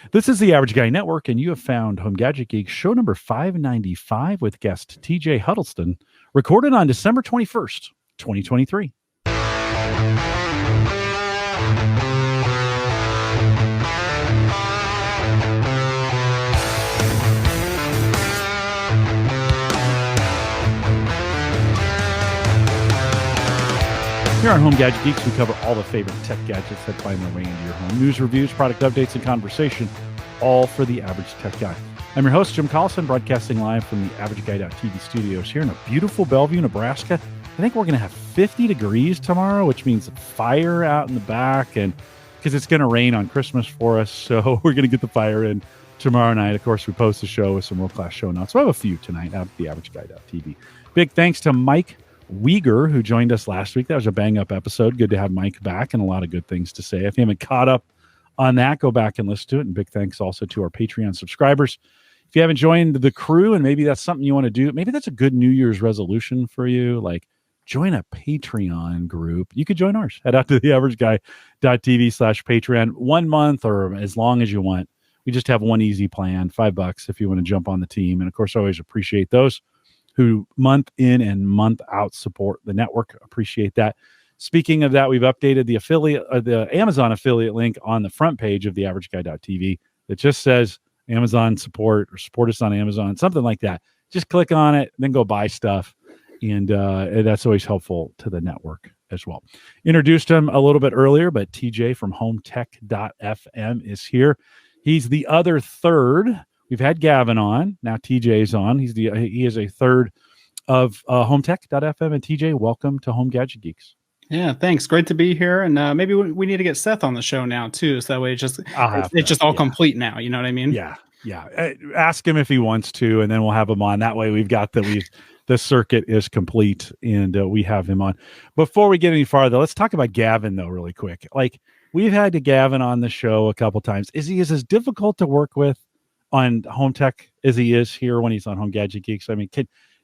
This is the Average Guy Network, and you have found Home Gadget Geeks show number 595 with guest TJ Huddleston, recorded on December 21st, 2023. Here on Home Gadget Geeks, we cover all the favorite tech gadgets that find their way into your home. News, reviews, product updates, and conversation, all for the average tech guy. I'm your host, Jim Collison, broadcasting live from the AverageGuy.tv studios here in a beautiful Bellevue, Nebraska. I think we're going to have 50 degrees tomorrow, which means fire out in the back, and because it's going to rain on Christmas for us, so we're going to get the fire in tomorrow night. Of course, we post the show with some world-class show notes. So I have a few tonight out at the AverageGuy.tv. Big thanks to Mike Weger, who joined us last week. That was a bang-up episode. Good to have Mike back and a lot of good things to say. If you haven't caught up on that, go back and listen to it. And big thanks also to our Patreon subscribers. If you haven't joined the crew and maybe that's something you want to do, maybe that's a good New Year's resolution for you, like join a Patreon group. You could join ours. Head out to theaverageguy.tv/Patreon 1 month or as long as you want. We just have one easy plan, $5 if you want to jump on the team. And of course, I always appreciate those who month in and month out support the network. Appreciate that. Speaking of that, we've updated the Amazon affiliate link on the front page of the AverageGuy.tv that just says Amazon support or support us on Amazon, something like that. Just click on it, then go buy stuff. And that's always helpful to the network as well. Introduced him a little bit earlier, but TJ from HomeTech.fm is here. He's the other third. We've had Gavin on. Now TJ's on. He is a third of HomeTech.fm. And TJ, welcome to Home Gadget Geeks. Yeah, thanks. Great to be here. And maybe we need to get Seth on the show now too, so that way it's just all complete now. You know what I mean? Yeah. Ask him if he wants to, and then we'll have him on. That way we've got the circuit is complete, and we have him on. Before we get any farther, let's talk about Gavin though, really quick. Like we've had Gavin on the show a couple times. Is he as difficult to work with on Home Tech as he is here when he's on Home Gadget Geeks? I mean,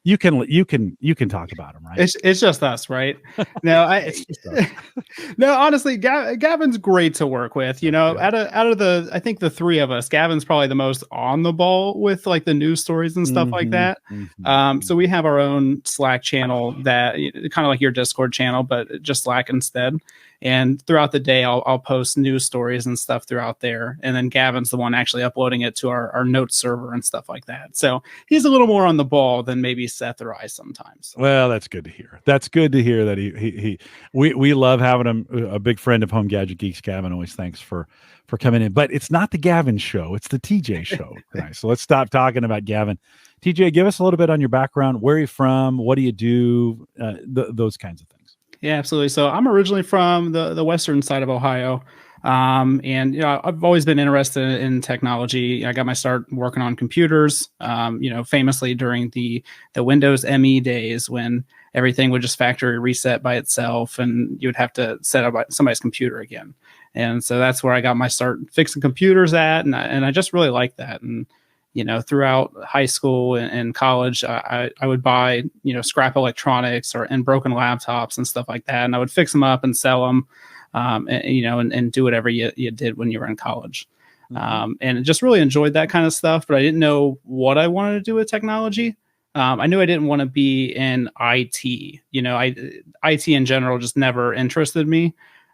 you can talk about him, right? It's just us, right? No, no, honestly, Gavin's great to work with. You know, out of the, I think the three of us, Gavin's probably the most on the ball with like the news stories and stuff like that. So we have our own Slack channel that kind of like your Discord channel, but just Slack instead. And throughout the day, I'll post news stories and stuff throughout there. And then Gavin's the one actually uploading it to our notes server and stuff like that. So he's a little more on the ball than maybe Seth or I sometimes. Well, that's good to hear. That's good to hear that we love having him, a big friend of Home Gadget Geeks. Gavin, always thanks for coming in. But it's not the Gavin show. It's the TJ show tonight. So let's stop talking about Gavin. TJ, give us a little bit on your background. Where are you from? What do you do? Those kinds of things. Yeah, absolutely. So I'm originally from the western side of Ohio. And, you know, I've always been interested in technology. I got my start working on computers, you know, famously during the Windows ME days when everything would just factory reset by itself and you would have to set up somebody's computer again. And so that's where I got my start fixing computers at. And I just really like that. And, you know, throughout high school and college, I would buy, you know, scrap electronics and broken laptops and stuff like that. And I would fix them up and sell them, and do whatever you did when you were in college. And just really enjoyed that kind of stuff. But I didn't know what I wanted to do with technology. I knew I didn't want to be in IT. You know, IT in general just never interested me.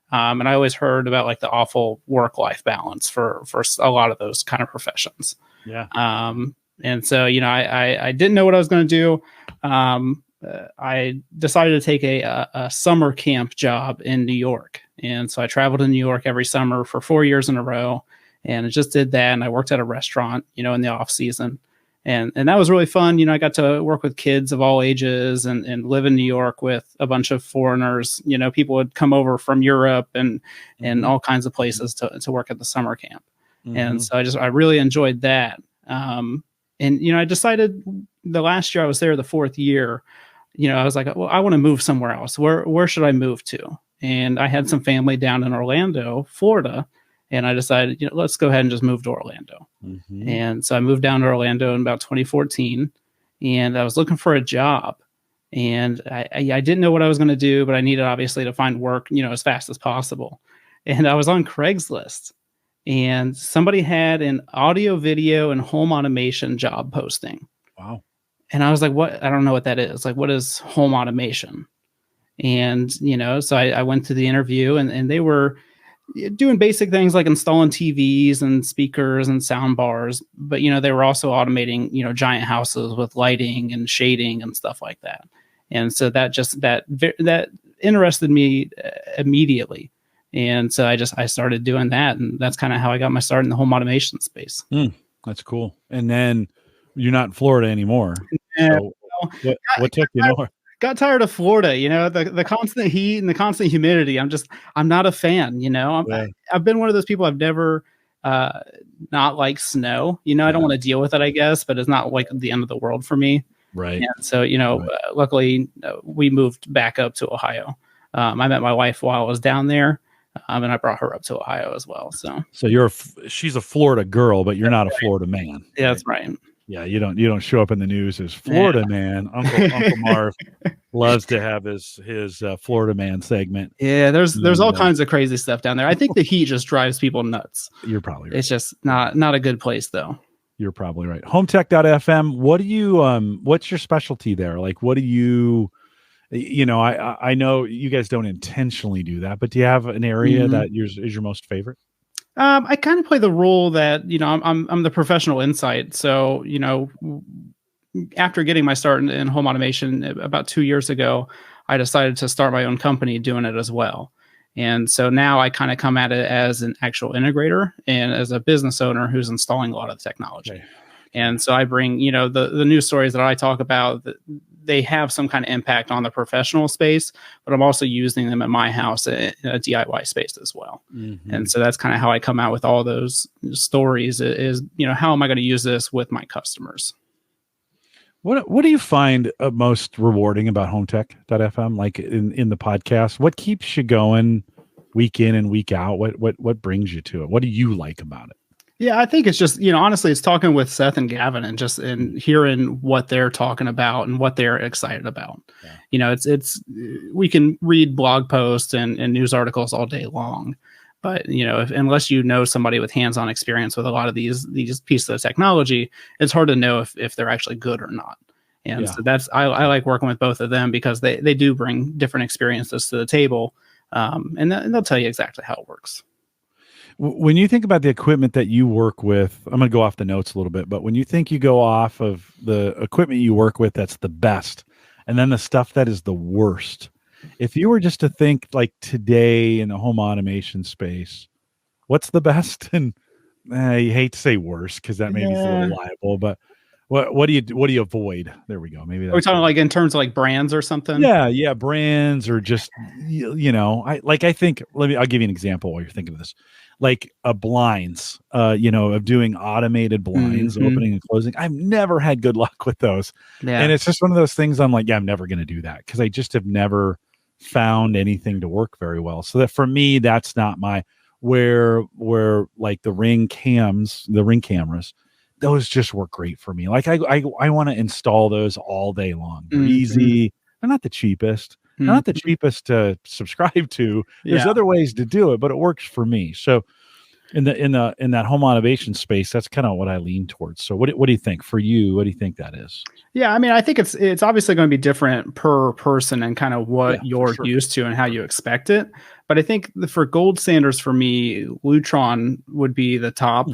And I always heard about like the awful work-life balance for a lot of those kind of professions. Yeah. And so, you know, I didn't know what I was going to do. I decided to take a summer camp job in New York. And so I traveled to New York every summer for 4 years in a row and I just did that. And I worked at a restaurant, you know, in the off season. And that was really fun. You know, I got to work with kids of all ages and live in New York with a bunch of foreigners. You know, people would come over from Europe and all kinds of places to work at the summer camp. And so I really enjoyed that. And, you know, I decided the last year I was there, the fourth year, you know, I was like, well, I want to move somewhere else. Where should I move to? And I had some family down in Orlando, Florida. And I decided, you know, let's go ahead and just move to Orlando. And so I moved down to Orlando in about 2014 and I was looking for a job and I didn't know what I was going to do, but I needed obviously to find work, you know, as fast as possible. And I was on Craigslist and somebody had an audio, video, and home automation job posting. Wow. And I was like, what? I don't know what that is. Like, what is home automation? And, so I went to the interview, and they were doing basic things like installing TVs and speakers and sound bars. But, they were also automating, giant houses with lighting and shading and stuff like that. And so that interested me immediately. And so I started doing that. And that's kind of how I got my start in the home automation space. That's cool. And then you're not in Florida anymore. So what took you north? Got tired of Florida, the constant heat and the constant humidity. I'm not a fan, I've been one of those people. I've never not like snow, I don't want to deal with it, I guess, but it's not like the end of the world for me. Right. And so, luckily we moved back up to Ohio. I met my wife while I was down there, and I brought her up to Ohio as well. So she's a Florida girl, but you're not a Florida man. Yeah, that's right. Yeah, you don't show up in the news as Florida man. Uncle Marv loves to have his Florida man segment. Yeah, there's all kinds of crazy stuff down there. I think the heat just drives people nuts. You're probably right. It's just not a good place though. You're probably right. HomeTech.fm. What do you what's your specialty there? Like, what do you I know you guys don't intentionally do that, but do you have an area that is your most favorite? I kind of play the role that, I'm the professional insight. So, after getting my start in home automation about 2 years ago, I decided to start my own company doing it as well. And so now I kind of come at it as an actual integrator and as a business owner who's installing a lot of the technology. Okay. And so I bring, the news stories that I talk about, they have some kind of impact on the professional space, but I'm also using them at my house in a DIY space as well. Mm-hmm. And so that's kind of how I come out with all those stories is, how am I going to use this with my customers? What do you find most rewarding about HomeTech.fm? Like in the podcast, what keeps you going week in and week out? What brings you to it? What do you like about it? Yeah, I think it's just, honestly, it's talking with Seth and Gavin and hearing what they're talking about and what they're excited about. Yeah. We can read blog posts and news articles all day long, but unless you know somebody with hands-on experience with a lot of these pieces of technology, it's hard to know if they're actually good or not. And so I like working with both of them because they do bring different experiences to the table, and they'll tell you exactly how it works. When you think about the equipment that you work with, I'm going to go off the notes a little bit, but when you think you go off of the equipment you work with, that's the best, and then the stuff that is the worst, if you were just to think like today in the home automation space, what's the best? And you hate to say worst because that maybe is a little liable, but what do you avoid? There we go. Maybe that's are we talking like in terms of like brands or something? Yeah, brands or just I think I'll give you an example while you're thinking of this. Like blinds, of doing automated blinds, opening and closing. I've never had good luck with those. Yeah. And it's just one of those things I'm like, I'm never going to do that because I just have never found anything to work very well. So that for me, that's not my where like the ring cameras, those just work great for me. Like I want to install those all day long. They're easy. They're not the cheapest. Not the cheapest to subscribe to. There's other ways to do it, but it works for me. So in that home automation space, that's kind of what I lean towards. So what do you think for you? What do you think that is? Yeah, I mean, I think it's obviously going to be different per person and kind of what you're used to and how you expect it. But I think for gold standards for me, Lutron would be the top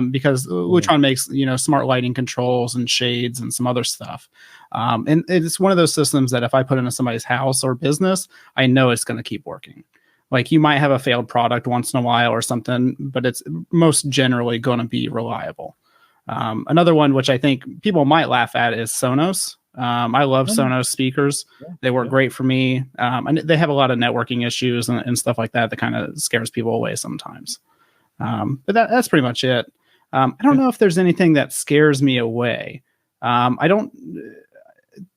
because Lutron makes smart lighting controls and shades and some other stuff. And it's one of those systems that if I put into somebody's house or business, I know it's going to keep working. Like you might have a failed product once in a while or something, but it's most generally going to be reliable. Another one, which I think people might laugh at, is Sonos. I love Sonos speakers. They work great for me. And they have a lot of networking issues and stuff like that kind of scares people away sometimes. But that's pretty much it. I don't know if there's anything that scares me away.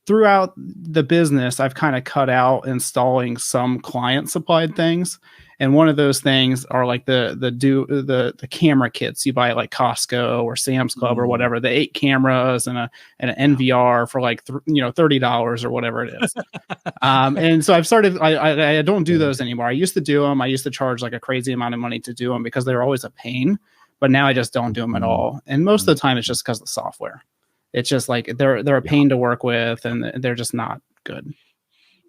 throughout the business, I've kind of cut out installing some client supplied things. And one of those things are like the camera kits you buy at like Costco or Sam's Club or whatever, the 8 cameras and an NVR for like $30 or whatever it is. And so I've started. I don't do those anymore. I used to do them. I used to charge like a crazy amount of money to do them because they were always a pain. But now I just don't do them at all. And most of the time, it's just because of the software. It's just like they're a pain to work with, and they're just not good.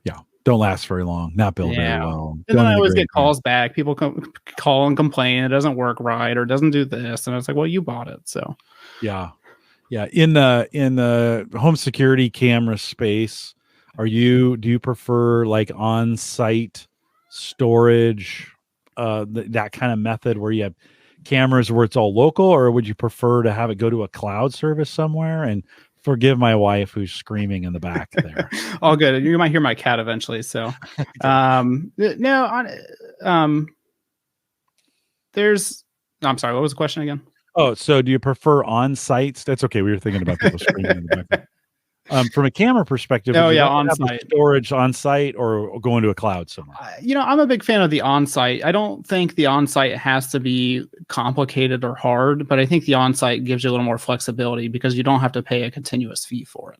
Yeah, don't last very long. Not built very well. And then I always get calls back. People call and complain it doesn't work right or doesn't do this, and I was like, well, you bought it, so yeah. In the home security camera space, do you prefer like on-site storage, that kind of method where you have cameras where it's all local, or would you prefer to have it go to a cloud service somewhere? And forgive my wife who's screaming in the back there. All good. You might hear my cat eventually. So, I'm sorry. What was the question again? Oh, so do you prefer on-site? That's okay. We were thinking about people screaming in the back. From a camera perspective, on-site storage on-site or going to a cloud somewhere. I'm a big fan of the on-site. I don't think the on-site has to be complicated or hard, but I think the on-site gives you a little more flexibility because you don't have to pay a continuous fee for it.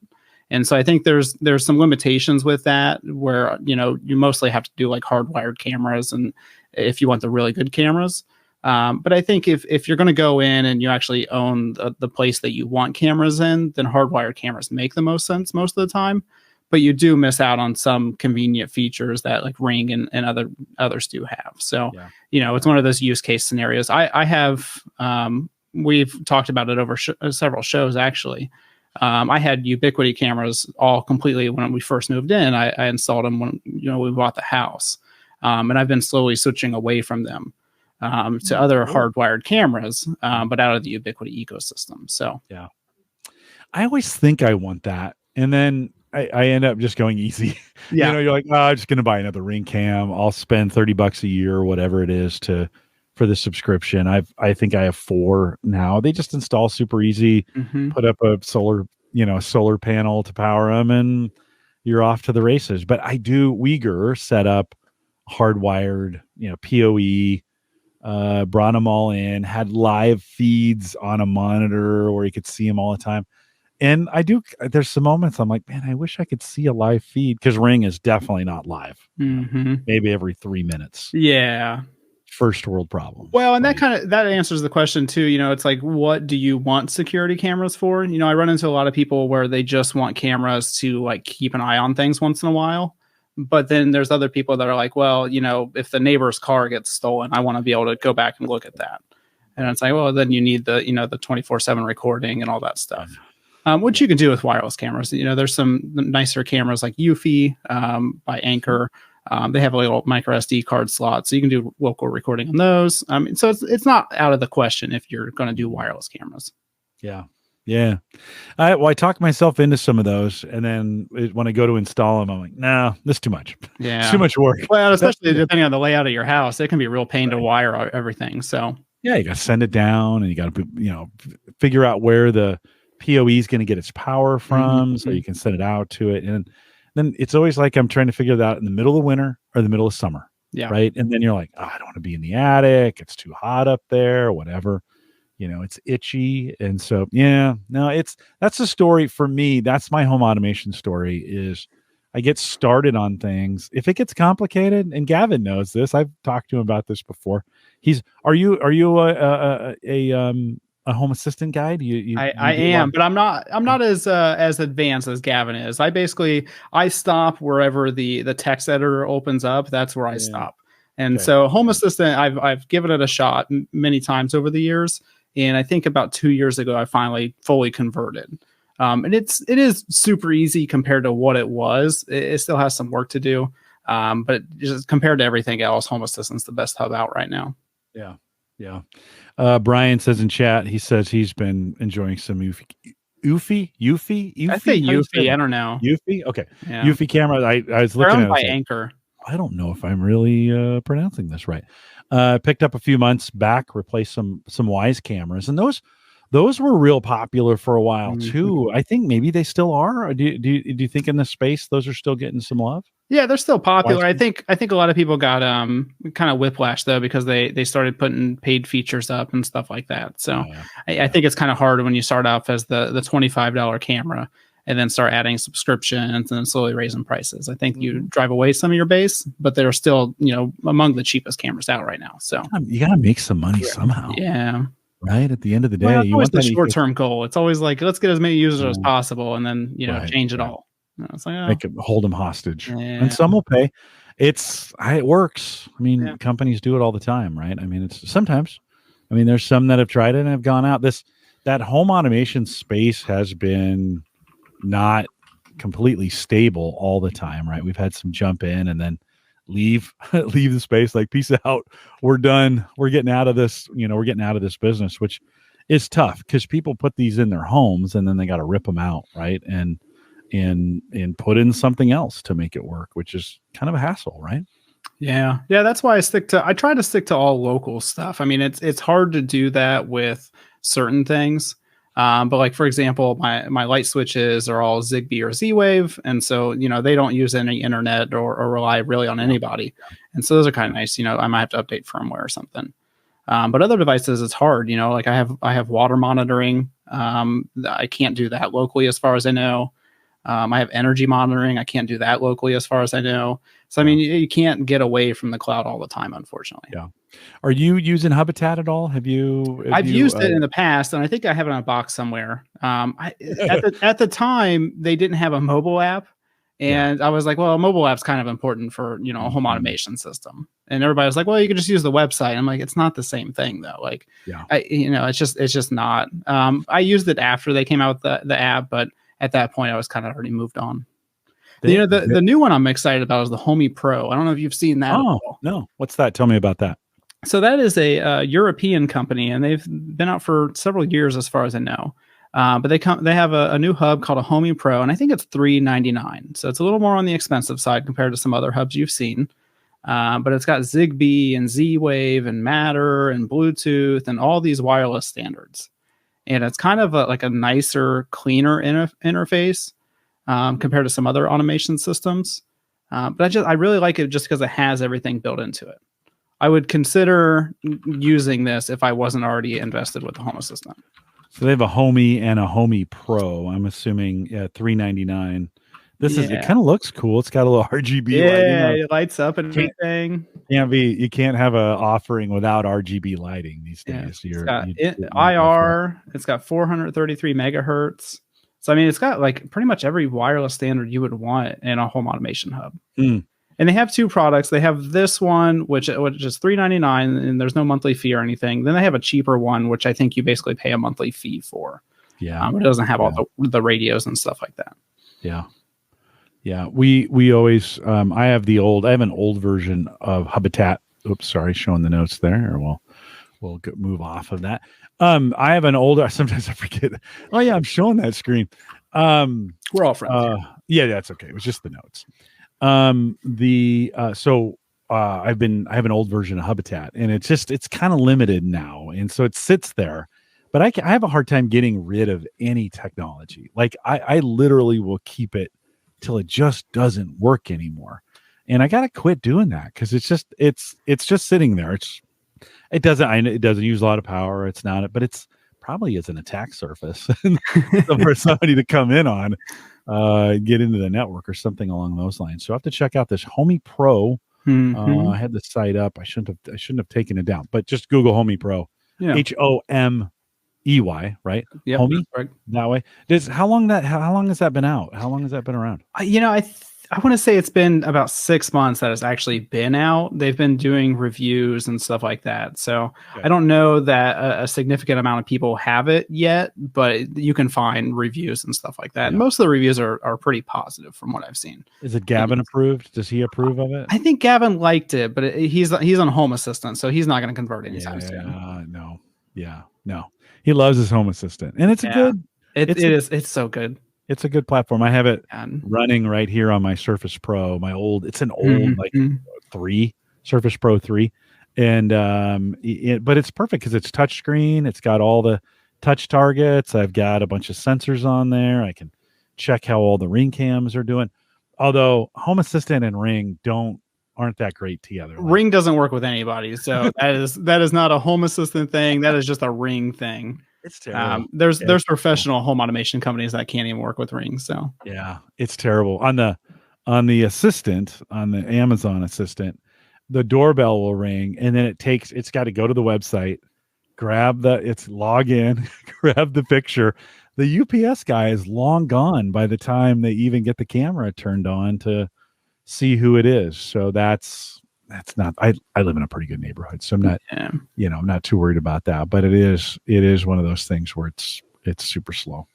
And so I think there's some limitations with that where, you mostly have to do like hardwired cameras, and if you want the really good cameras. But I think if you're going to go in and you actually own the place that you want cameras in, then hardwired cameras make the most sense most of the time. But you do miss out on some convenient features that like Ring and others do have. So, it's one of those use case scenarios. I have, we've talked about it over several shows, actually. I had Ubiquiti cameras all completely when we first moved in. I installed them when, we bought the house. And I've been slowly switching away from them. To other hardwired cameras, but out of the Ubiquiti ecosystem. So yeah, I always think I want that, and then I end up just going easy. Yeah, you're like, I'm just going to buy another Ring cam. I'll spend $30 a year or whatever it is for the subscription. I think I have 4 now. They just install super easy. Mm-hmm. Put up a solar panel to power them, and you're off to the races. But I do Uyghur set up hardwired, PoE. Brought them all in, had live feeds on a monitor where you could see them all the time. And there's some moments I'm like, man, I wish I could see a live feed, because Ring is definitely not live. Mm-hmm. Maybe every 3 minutes. Yeah. First world problem. Well, and that answers the question too. It's like, what do you want security cameras for? I run into a lot of people where they just want cameras to like keep an eye on things once in a while. But then there's other people that are like, well, if the neighbor's car gets stolen, I want to be able to go back and look at that. And it's like, well, then you need the 24/7 recording and all that stuff, which you can do with wireless cameras. There's some nicer cameras like Eufy by Anchor. They have a little micro SD card slot, so you can do local recording on those. So it's not out of the question if you're going to do wireless cameras. Yeah. Yeah. I talked myself into some of those, and then when I go to install them, I'm like, no, this is too much. Yeah. It's too much work. Well, especially depending on the layout of your house, it can be a real pain to wire everything. So yeah, you got to send it down, and you got to, figure out where the PoE is going to get its power from, so you can send it out to it. And then it's always like I'm trying to figure that out in the middle of winter or the middle of summer. Yeah. Right. And then you're like, I don't want to be in the attic. It's too hot up there or whatever. It's itchy. And so, that's the story for me. That's my home automation story. Is I get started on things. If it gets complicated, and Gavin knows this, I've talked to him about this before. Are you a home assistant guy? Do you I am, but I'm not as advanced as Gavin is. I stop wherever the text editor opens up. That's where I stop. And so Home Assistant, I've given it a shot many times over the years. And I think about 2 years ago, I finally fully converted. And it is super easy compared to what it was. It still has some work to do. But just compared to everything else, Home Assistant's the best hub out right now. Yeah. Yeah. Brian says in chat, he says he's been enjoying some Eufy. I say Eufy. I don't know. Eufy? Okay. Yeah. Eufy camera. I was looking at it. By Anchor. I don't know if I'm really pronouncing this right. Picked up a few months back, replaced some Wise cameras, and those Those were real popular for a while Mhm. too. I think maybe they still are. Do you think in this space those are still getting some love? Yeah, they're still popular. Why- I think a lot of people got kind of whiplash though because they started putting paid features up and stuff like that. So I think it's kind of hard when you start off as the $25 camera and then start adding subscriptions and then slowly raising prices. I think you drive away some of your base, but they're still, among the cheapest cameras out right now. So you gotta make some money somehow. Yeah. Right at the end of the day, Well, it's you always want the that short-term goal. It's always like, let's get as many users as Yeah. possible and then, Right, change it right. all. It's like, Make it hold them hostage, Yeah. and some will pay. It works. I mean, Yeah. companies do it all the time, right? I mean, it's sometimes. I mean, there's some that have tried it and have gone out. That home automation space has been not completely stable all the time, right? We've had some jump in and then leave the space, like peace out, we're done, we're getting out of this, we're getting out of this business, which is tough because people put these in their homes and then they got to rip them out, right? And put in something else to make it work, which is kind of a hassle, right? Yeah. That's why I try to stick to all local stuff. I mean, it's hard to do that with certain things. But like, for example, my light switches are all Zigbee or Z-Wave. And so, they don't use any internet or rely really on anybody. And so those are kind of nice. I might have to update firmware or something. But other devices, it's hard, like I have water monitoring. I can't do that locally as far as I know. I have energy monitoring. I can't do that locally as far as I know. So, I mean, you can't get away from the cloud all the time, unfortunately. Yeah. Are you using Habitat at all? I've used it in the past, and I think I have it in a box somewhere. At the time, they didn't have a mobile app. And I was like, well, a mobile app's kind of important for, a home automation system. And everybody was like, well, you can just use the website. I'm like, it's not the same thing though. Like, it's just not. I used it after they came out with the app, but at that point, I was kind of already moved on. The new one I'm excited about is the Homey Pro. I don't know if you've seen that. Oh, no. What's that? Tell me about that. So that is a European company, and they've been out for several years as far as I know. But they have a new hub called a Homey Pro, and I think it's $399. So it's a little more on the expensive side compared to some other hubs you've seen. But it's got Zigbee and Z-Wave and Matter and Bluetooth and all these wireless standards. And it's kind of like a nicer, cleaner interface compared to some other automation systems. But I really like it just because it has everything built into it. I would consider using this if I wasn't already invested with the Home Assistant. So they have a Homey and a Homey Pro. I'm assuming $399. It kind of looks cool. It's got a little RGB lighting. It lights up and everything. You can't have an offering without RGB lighting these days. It's got IR. It's got 433 megahertz. So I mean, it's got like pretty much every wireless standard you would want in a home automation hub. And they have two products. They have this one, which is $399, and there's no monthly fee or anything. Then they have a cheaper one, which I think you basically pay a monthly fee for. Yeah, but it doesn't have all the radios and stuff like that. Yeah. We always. I have an old version of Habitat. Oops, sorry, showing the notes there. Or we'll move off of that. I have an older. Sometimes I forget. Oh yeah, I'm showing that screen. We're all friends. Yeah, that's okay. It was just the notes. I have an old version of Habitat, and it's kind of limited now, and so it sits there. But I have a hard time getting rid of any technology. Like I literally will keep it till it just doesn't work anymore, and I gotta quit doing that because it's just sitting there. It doesn't use a lot of power. It's not, but it's probably is an attack surface for somebody to come in on. Get into the network or something along those lines. So I have to check out this Homey Pro. I had the site up. I shouldn't have taken it down, but just Google Homey Pro. Yeah. HOMEY, right? Yeah, Homey, right. That way. How long has that been out? How long has that been around? I want to say it's been about 6 months that it's actually been out. They've been doing reviews and stuff like that. So okay. I don't know that a significant amount of people have it yet, but you can find reviews and stuff like that. Yeah. And most of the reviews are pretty positive from what I've seen. Is it Gavin approved? Does he approve of it? I think Gavin liked it, but he's on Home Assistant, so he's not going to convert anytime soon. No. Yeah, no. He loves his Home Assistant, and it's it's so good. It's a good platform. I have it running right here on my Surface Pro. It's an old 3 Surface Pro 3, and but it's perfect because it's touchscreen. It's got all the touch targets. I've got a bunch of sensors on there. I can check how all the Ring cams are doing. Although Home Assistant and Ring aren't that great together. Ring doesn't work with anybody, so that is not a Home Assistant thing. That is just a Ring thing. It's terrible. There's professional home automation companies that can't even work with Ring. So yeah, it's terrible. On the Assistant, on the Amazon Assistant, the doorbell will ring, and then it's got to go to the website, log in, grab the picture. The UPS guy is long gone by the time they even get the camera turned on to see who it is. So that's not, I live in a pretty good neighborhood, so I'm not, I'm not too worried about that, but it is one of those things where it's super slow.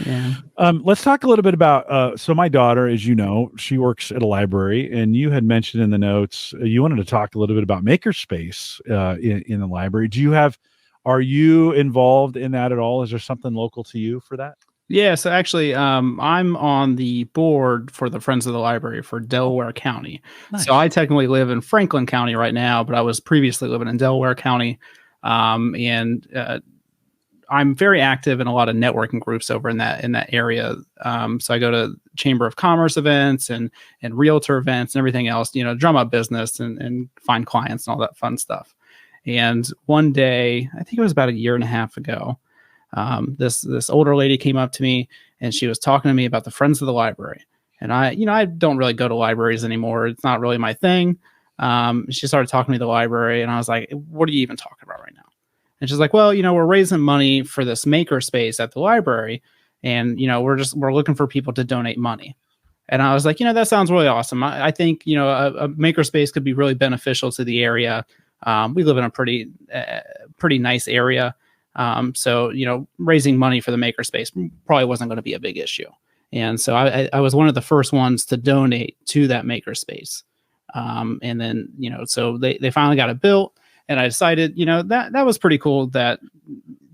Yeah. Let's talk a little bit about, so my daughter, as you know, she works at a library, and you had mentioned in the notes, you wanted to talk a little bit about Makerspace in the library. Are you involved in that at all? Is there something local to you for that? Yeah, so actually, I'm on the board for the Friends of the Library for Delaware County. Nice. So I technically live in Franklin County right now, but I was previously living in Delaware County. And I'm very active in a lot of networking groups over in that area. So I go to Chamber of Commerce events and realtor events and everything else, drum up business and find clients and all that fun stuff. And one day, I think it was about a year and a half ago, this older lady came up to me and she was talking to me about the Friends of the Library. And I don't really go to libraries anymore. It's not really my thing. She started talking to me about the library, and I was like, what are you even talking about right now? And she's like, well, we're raising money for this Makerspace at the library, and we're looking for people to donate money. And I was like, that sounds really awesome. I think a Makerspace could be really beneficial to the area. We live in a pretty nice area. So, raising money for the Makerspace probably wasn't going to be a big issue. And so I was one of the first ones to donate to that Makerspace. And then, so they finally got it built, and I decided, that was pretty cool that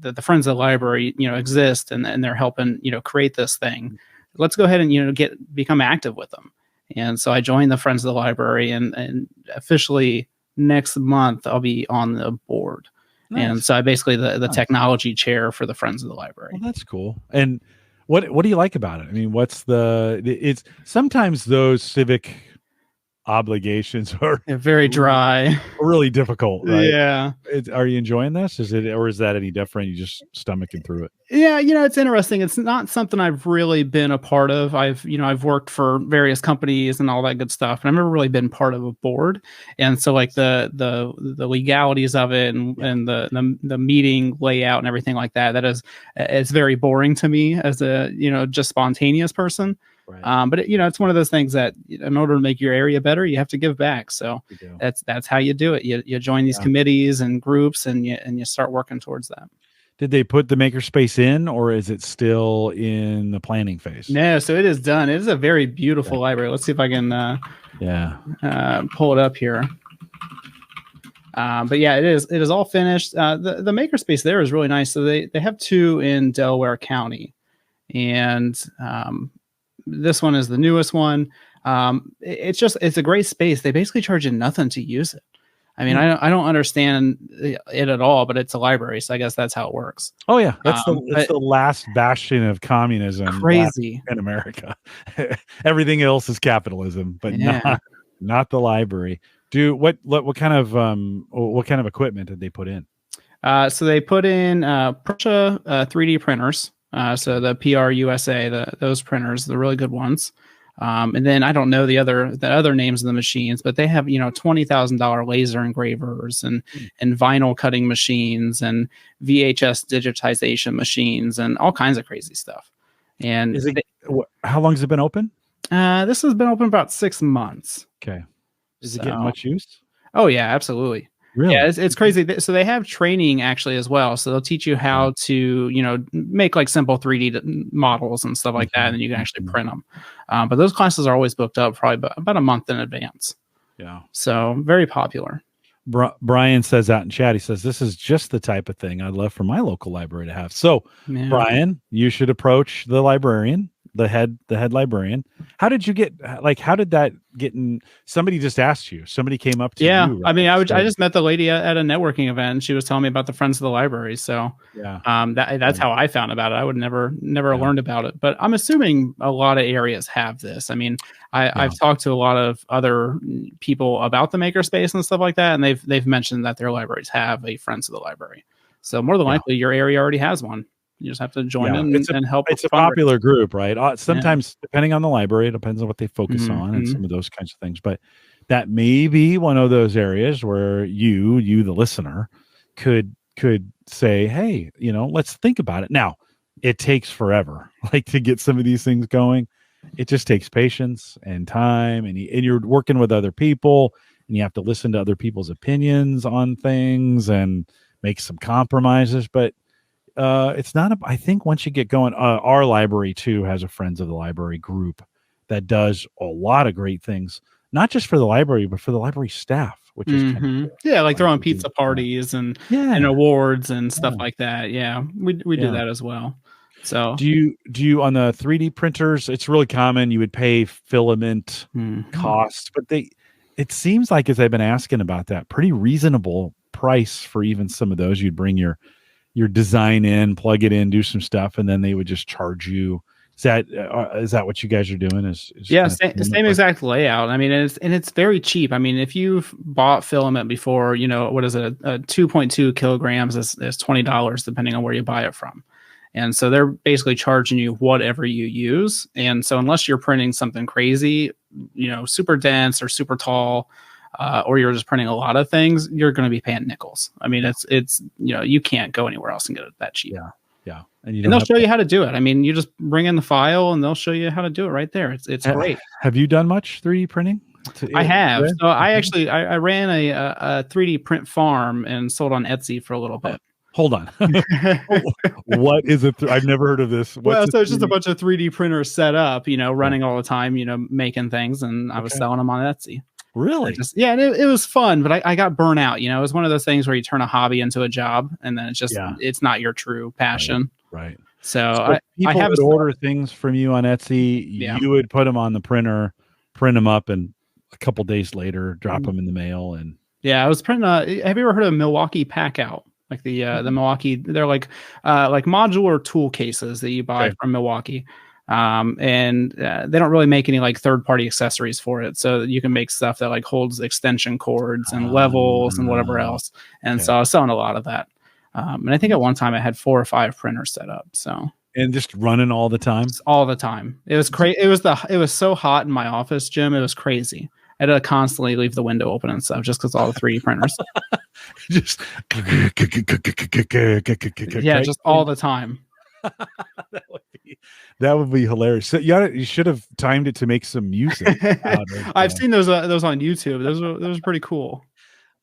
the Friends of the Library, exist and they're helping, create this thing. Let's go ahead and, become active with them. And so I joined the Friends of the Library, and officially next month I'll be on the board. Nice. And so I basically the technology chair for the Friends of the Library. Well, that's cool. And what do you like about it? I mean, it's sometimes those civic obligations are very dry, really difficult, right? Yeah. Are you enjoying this? Is that any different? You just stomaching through it? Yeah, it's interesting. It's not something I've really been a part of. I've worked for various companies and all that good stuff, and I've never really been part of a board. And so like the legalities of it and the meeting layout and everything like that, it's very boring to me as a just spontaneous person. Right. But it's one of those things that in order to make your area better, you have to give back. So that's how you do it. You join these committees and groups, and you start working towards that. Did they put the Makerspace in, or is it still in the planning phase? No, so it is done. It is a very beautiful library. Let's see if I can pull it up here. But yeah, it is all finished. The Makerspace there is really nice. So they have two in Delaware County, and this one is the newest one. It's a great space. They basically charge you nothing to use it. I mean, I don't understand it at all, but it's a library, so I guess that's how it works. Oh yeah, it's the last bastion of communism. Crazy in America. Everything else is capitalism, but not the library. What kind of equipment did they put in? So they put in Prusa 3D printers. So the PRUSA, those printers, the really good ones. And then I don't know the other names of the machines, but they have, $20,000 laser engravers and vinyl cutting machines and VHS digitization machines and all kinds of crazy stuff. And how long has it been open? This has been open about 6 months. Okay. Is it getting much use? Oh yeah, absolutely. Really? Yeah, it's crazy. So they have training actually as well. So they'll teach you how to, make like simple 3D models and stuff like that, and you can actually print them. But those classes are always booked up probably about a month in advance. Yeah. So very popular. Brian says out in chat, he says, this is just the type of thing I'd love for my local library to have. So Brian, you should approach the librarian, the head librarian. How did that get in? Somebody just asked you. Somebody came up to you. Yeah, Right? I mean, I just met the lady at a networking event, and she was telling me about the Friends of the Library. So yeah, that's how I found about it. I would never learned about it, but I'm assuming a lot of areas have this. I mean, I've talked to a lot of other people about the Makerspace and stuff like that, and they've mentioned that their libraries have a Friends of the Library. So more than likely, your area already has one. You just have to join in and help. It's a popular group, right? Sometimes, depending on the library, it depends on what they focus on and some of those kinds of things. But that may be one of those areas where you, the listener, could say, hey, let's think about it. Now, it takes forever, to get some of these things going. It just takes patience and time, and you're working with other people, and you have to listen to other people's opinions on things and make some compromises. But it's not I think once you get going, our library too has a Friends of the Library group that does a lot of great things, not just for the library, but for the library staff, which is kind of cool. Yeah, like throwing pizza parties and awards and stuff like that. Yeah, we do that as well. So do you on the 3D printers? It's really common. You would pay filament cost, but it seems like, as I've been asking about that, pretty reasonable price for even some of those. You'd bring your design in, plug it in, do some stuff, and then they would just charge you. Is that what you guys are doing? Same exact layout. I mean, it's very cheap. I mean, if you've bought filament before, what is it? A 2.2 kilograms is $20, depending on where you buy it from. And so they're basically charging you whatever you use. And so unless you're printing something crazy, super dense or super tall, or you're just printing a lot of things, you're going to be paying nickels. I mean, it's you can't go anywhere else and get it that cheap. Yeah. And they'll show you how to do it. I mean, you just bring in the file and they'll show you how to do it right there. It's great. Have you done much 3D printing? I have. So I ran a 3D print farm and sold on Etsy for a little bit. Hold on. What is it? I've never heard of this. So it's just a bunch of 3D printers set up, running all the time, making things, and I was selling them on Etsy. Really? And it was fun, but I got burnt out. It was one of those things where you turn a hobby into a job, and then it's not your true passion. Right. So people would order things from you on Etsy. Yeah. You would put them on the printer, print them up, and a couple days later, drop them in the mail. And I was printing. Have you ever heard of Milwaukee Pack Out? Like the Milwaukee, they're like modular tool cases that you buy from Milwaukee. And they don't really make any like third-party accessories for it, so you can make stuff that like holds extension cords and levels and whatever else. And so I was selling a lot of that. And I think at one time I had 4 or 5 printers set up. So and just running all the time. All the time. It was crazy. It was so hot in my office, Jim. It was crazy. I had to constantly leave the window open and stuff just because all the 3D printers. Just just all the time. That would be hilarious. So you should have timed it to make some music. I've seen those on YouTube. Those were pretty cool.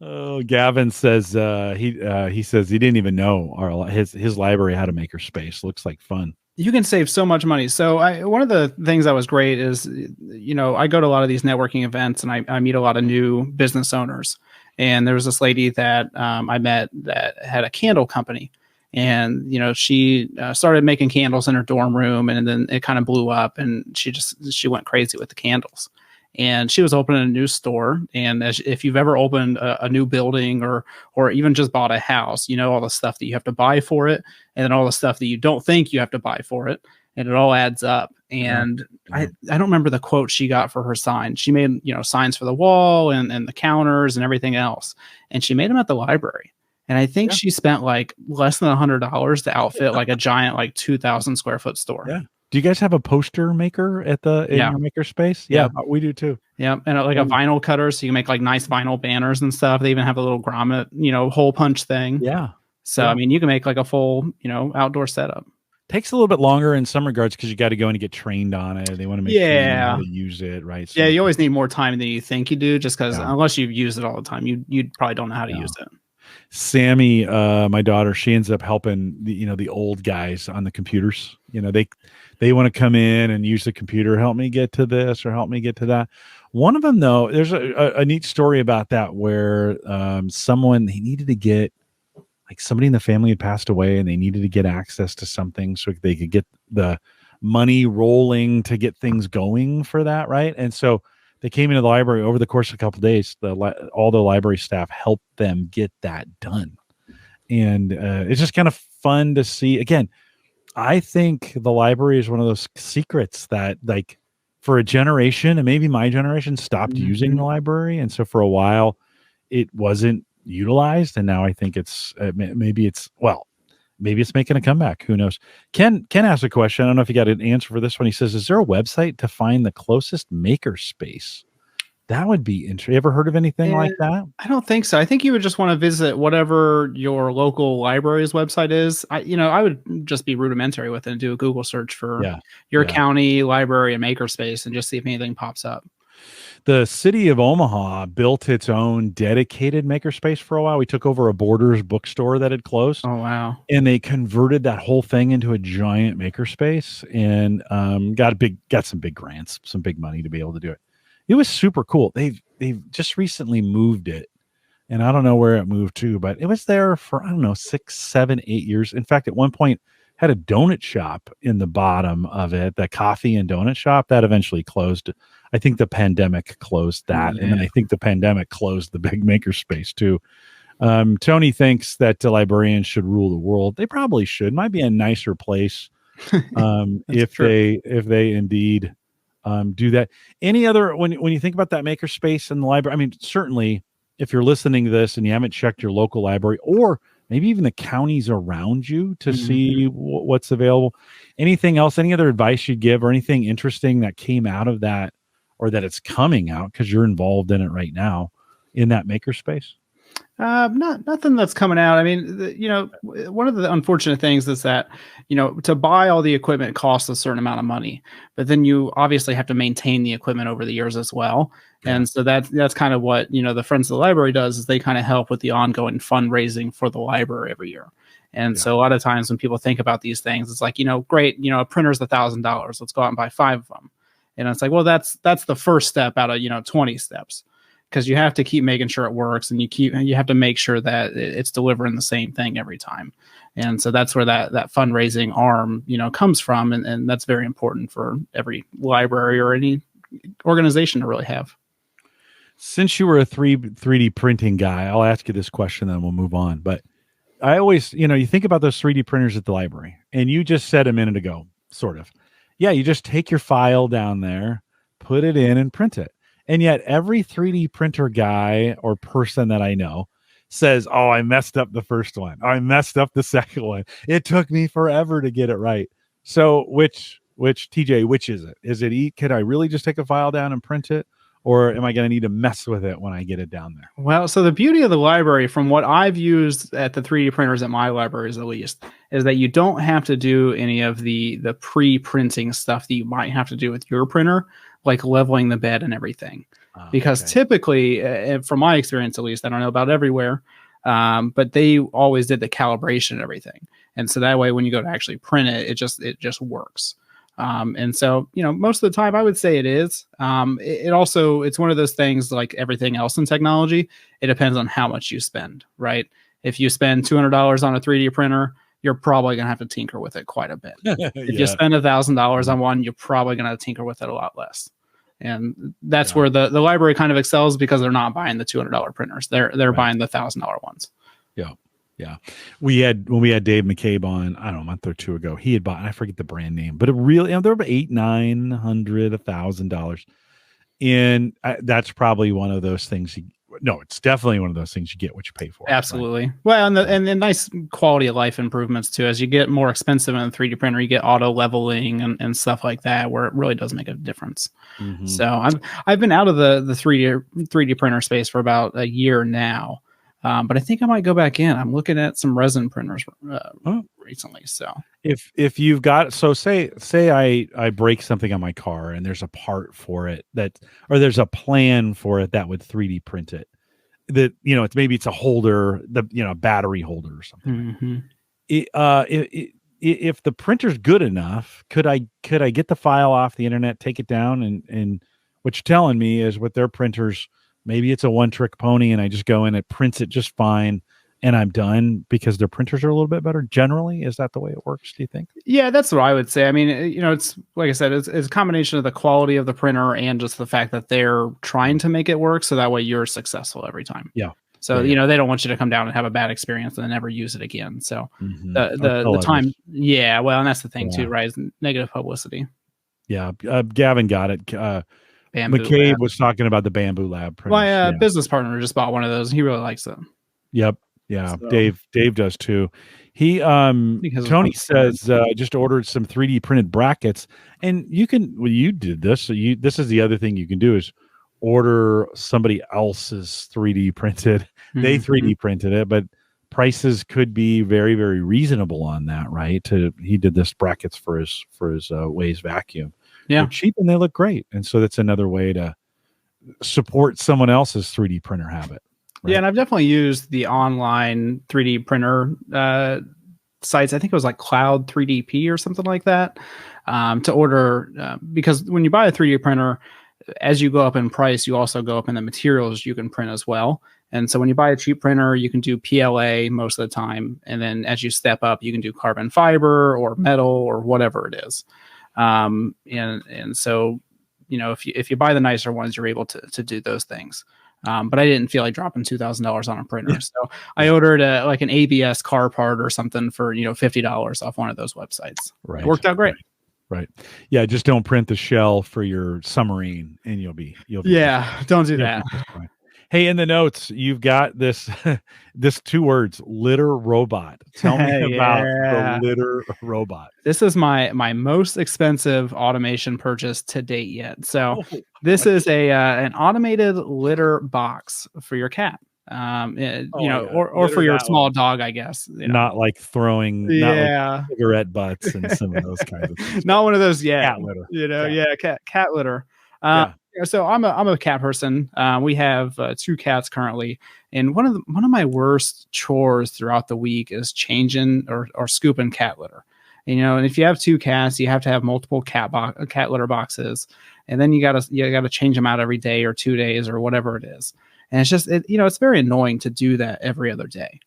Oh, Gavin says he says he didn't even know his library had a Makerspace. Looks like fun. You can save so much money. So one of the things that was great is, I go to a lot of these networking events and I meet a lot of new business owners. And there was this lady that I met that had a candle company. And, she started making candles in her dorm room, and then it kind of blew up, and she went crazy with the candles. And she was opening a new store. And if you've ever opened a new building or even just bought a house, all the stuff that you have to buy for it, and then all the stuff that you don't think you have to buy for it, and it all adds up. And I don't remember the quote she got for her sign. She made, signs for the wall and the counters and everything else. And she made them at the library. And I think she spent like less than $100 to outfit like a giant, like 2,000 square foot store. Yeah. Do you guys have a poster maker in your Makerspace? Yeah, we do too. Yeah, and like a vinyl cutter, so you can make like nice vinyl banners and stuff. They even have a little grommet, hole punch thing. Yeah. So I mean, you can make like a full, outdoor setup. Takes a little bit longer in some regards because you got to go in and get trained on it. They want to make sure you know how to use it, right? So, you always need more time than you think you do, just because unless you've used it all the time, you probably don't know how to use it. Sammy, my daughter, she ends up helping the old guys on the computers. They want to come in and use the computer, help me get to this or help me get to that. One of them, though, there's a neat story about that where they needed to get, like, somebody in the family had passed away and they needed to get access to something so they could get the money rolling to get things going for that, right? And so they came into the library over the course of a couple of days. All the library staff helped them get that done, and it's just kind of fun to see. Again, I think the library is one of those secrets that, like, for a generation, and maybe my generation, stopped using the library, and so for a while, it wasn't utilized, and now I think it's maybe it's making a comeback. Who knows? Ken asked a question. I don't know if you got an answer for this one. He says, "Is there a website to find the closest makerspace?" That would be interesting. You ever heard of anything like that? I don't think so. I think you would just want to visit whatever your local library's website is. I would just be rudimentary with it and do a Google search for your county library and makerspace and just see if anything pops up. The city of Omaha built its own dedicated makerspace for a while. We took over a Borders bookstore that had closed. Oh, wow. And they converted that whole thing into a giant makerspace, and got some big grants, some big money to be able to do it. It was super cool. They've just recently moved it, and I don't know where it moved to, but it was there for, I don't know, 6, 7, 8 years. In fact, at one point had a donut shop in the bottom of it, the coffee and donut shop that eventually closed. I think the pandemic closed that. And then I think the pandemic closed the big makerspace too. Tony thinks that the librarians should rule the world. They probably should. Might be a nicer place if they indeed do that. Any other, when you think about that makerspace in the library, I mean, certainly if you're listening to this and you haven't checked your local library, or maybe even the counties around you to see what's available, anything else, any other advice you'd give, or anything interesting that came out of that, or that it's coming out because you're involved in it right now in that makerspace? Nothing that's coming out. I mean, one of the unfortunate things is that, to buy all the equipment costs a certain amount of money, but then you obviously have to maintain the equipment over the years as well. Yeah. And so that's kind of what, the Friends of the Library does, is they kind of help with the ongoing fundraising for the library every year. And so a lot of times when people think about these things, it's like, great, a printer's $1,000. Let's go out and buy 5 of them. And it's like, well, that's the first step out of, 20 steps. Because you have to keep making sure it works, and you have to make sure that it's delivering the same thing every time. And so that's where that fundraising arm, comes from. And that's very important for every library or any organization to really have. Since you were a 3D printing guy, I'll ask you this question, then we'll move on. But I always, you think about those 3D printers at the library, and you just said a minute ago, sort of, you just take your file down there, put it in, and print it. And yet every 3D printer guy or person that I know says, "Oh, I messed up the first one. I messed up the second one. It took me forever to get it right." So which TJ, which is it? Is it, can I really just take a file down and print it? Or am I going to need to mess with it when I get it down there? Well, so the beauty of the library, from what I've used at the 3D printers at my libraries at least, is that you don't have to do any of the pre-printing stuff that you might have to do with your printer, like leveling the bed and everything. Because typically, from my experience at least, I don't know about everywhere, but they always did the calibration and everything. And so that way, when you go to actually print it, it just works. And so, most of the time I would say it is. It's one of those things, like everything else in technology, it depends on how much you spend, right? If you spend $200 on a 3D printer, you're probably going to have to tinker with it quite a bit. If you spend $1,000 on one, you're probably going to tinker with it a lot less. And that's where the library kind of excels, because they're not buying the $200 printers. They're buying the $1,000 ones. Yeah. When we had Dave McCabe on, I don't know, a month or two ago, he had bought, I forget the brand name, but it really, they're about $800, $900, $1,000. And that's probably one of those things. It's definitely one of those things you get what you pay for. Absolutely. Right? Well, and the nice quality of life improvements too. As you get more expensive in a 3D printer, you get auto leveling and stuff like that, where it really does make a difference. Mm-hmm. So I've been out of the 3D printer space for about a year now. But I think I might go back in. I'm looking at some resin printers recently. So if you've got, so say I break something on my car and there's a part for it or there's a plan for it that would 3D print it, that, it's a holder, battery holder or something. Mm-hmm. If the printer's good enough, could I get the file off the internet, take it down, and what you're telling me is with their printers, maybe it's a one-trick pony, and I just go in, it prints it just fine, and I'm done because their printers are a little bit better. Generally, is that the way it works? Do you think? Yeah, that's what I would say. I mean, it's like I said, it's a combination of the quality of the printer and just the fact that they're trying to make it work so that way you're successful every time. Yeah. So, they don't want you to come down and have a bad experience and then never use it again. So the time, well, and that's the thing too, right? Is negative publicity. Yeah. Gavin got it. McCabe was talking about the Bamboo Lab printers. My business partner just bought one of those and he really likes them. Yep. Yeah. So, Dave does too. He Tony says just ordered some 3D printed brackets, and you did this. So this is the other thing you can do is order somebody else's 3D printed. They 3D printed it, but prices could be very, very reasonable on that, right? He did this brackets for his Waze vacuum. Yeah. They're cheap and they look great. And so that's another way to support someone else's 3D printer habit. Right? Yeah, and I've definitely used the online 3D printer sites. I think it was like Cloud 3DP or something like that to order because when you buy a 3D printer, as you go up in price, you also go up in the materials you can print as well. And so when you buy a cheap printer, you can do PLA most of the time. And then as you step up, you can do carbon fiber or metal or whatever it is. And so, if you buy the nicer ones, you're able to do those things. But I didn't feel like dropping $2,000 on a printer. So I ordered like an ABS car part or something for, $50 off one of those websites. Right. It worked out great. Right. Yeah. Just don't print the shell for your submarine and you'll be don't do that. Hey, in the notes, you've got this 2 words, litter robot. Tell me about the litter robot. This is my most expensive automation purchase to date yet. So this is an automated litter box for your cat. Or for your small dog, I guess. Not like throwing not like cigarette butts and some of those kinds of things. Not one of those, cat litter. Cat litter. So I'm a cat person. We have 2 cats currently, and one of my worst chores throughout the week is changing or scooping cat litter. And if you have 2 cats, you have to have multiple cat litter boxes, and then you gotta change them out every day or 2 days or whatever it is. And it's just it's very annoying to do that every other day.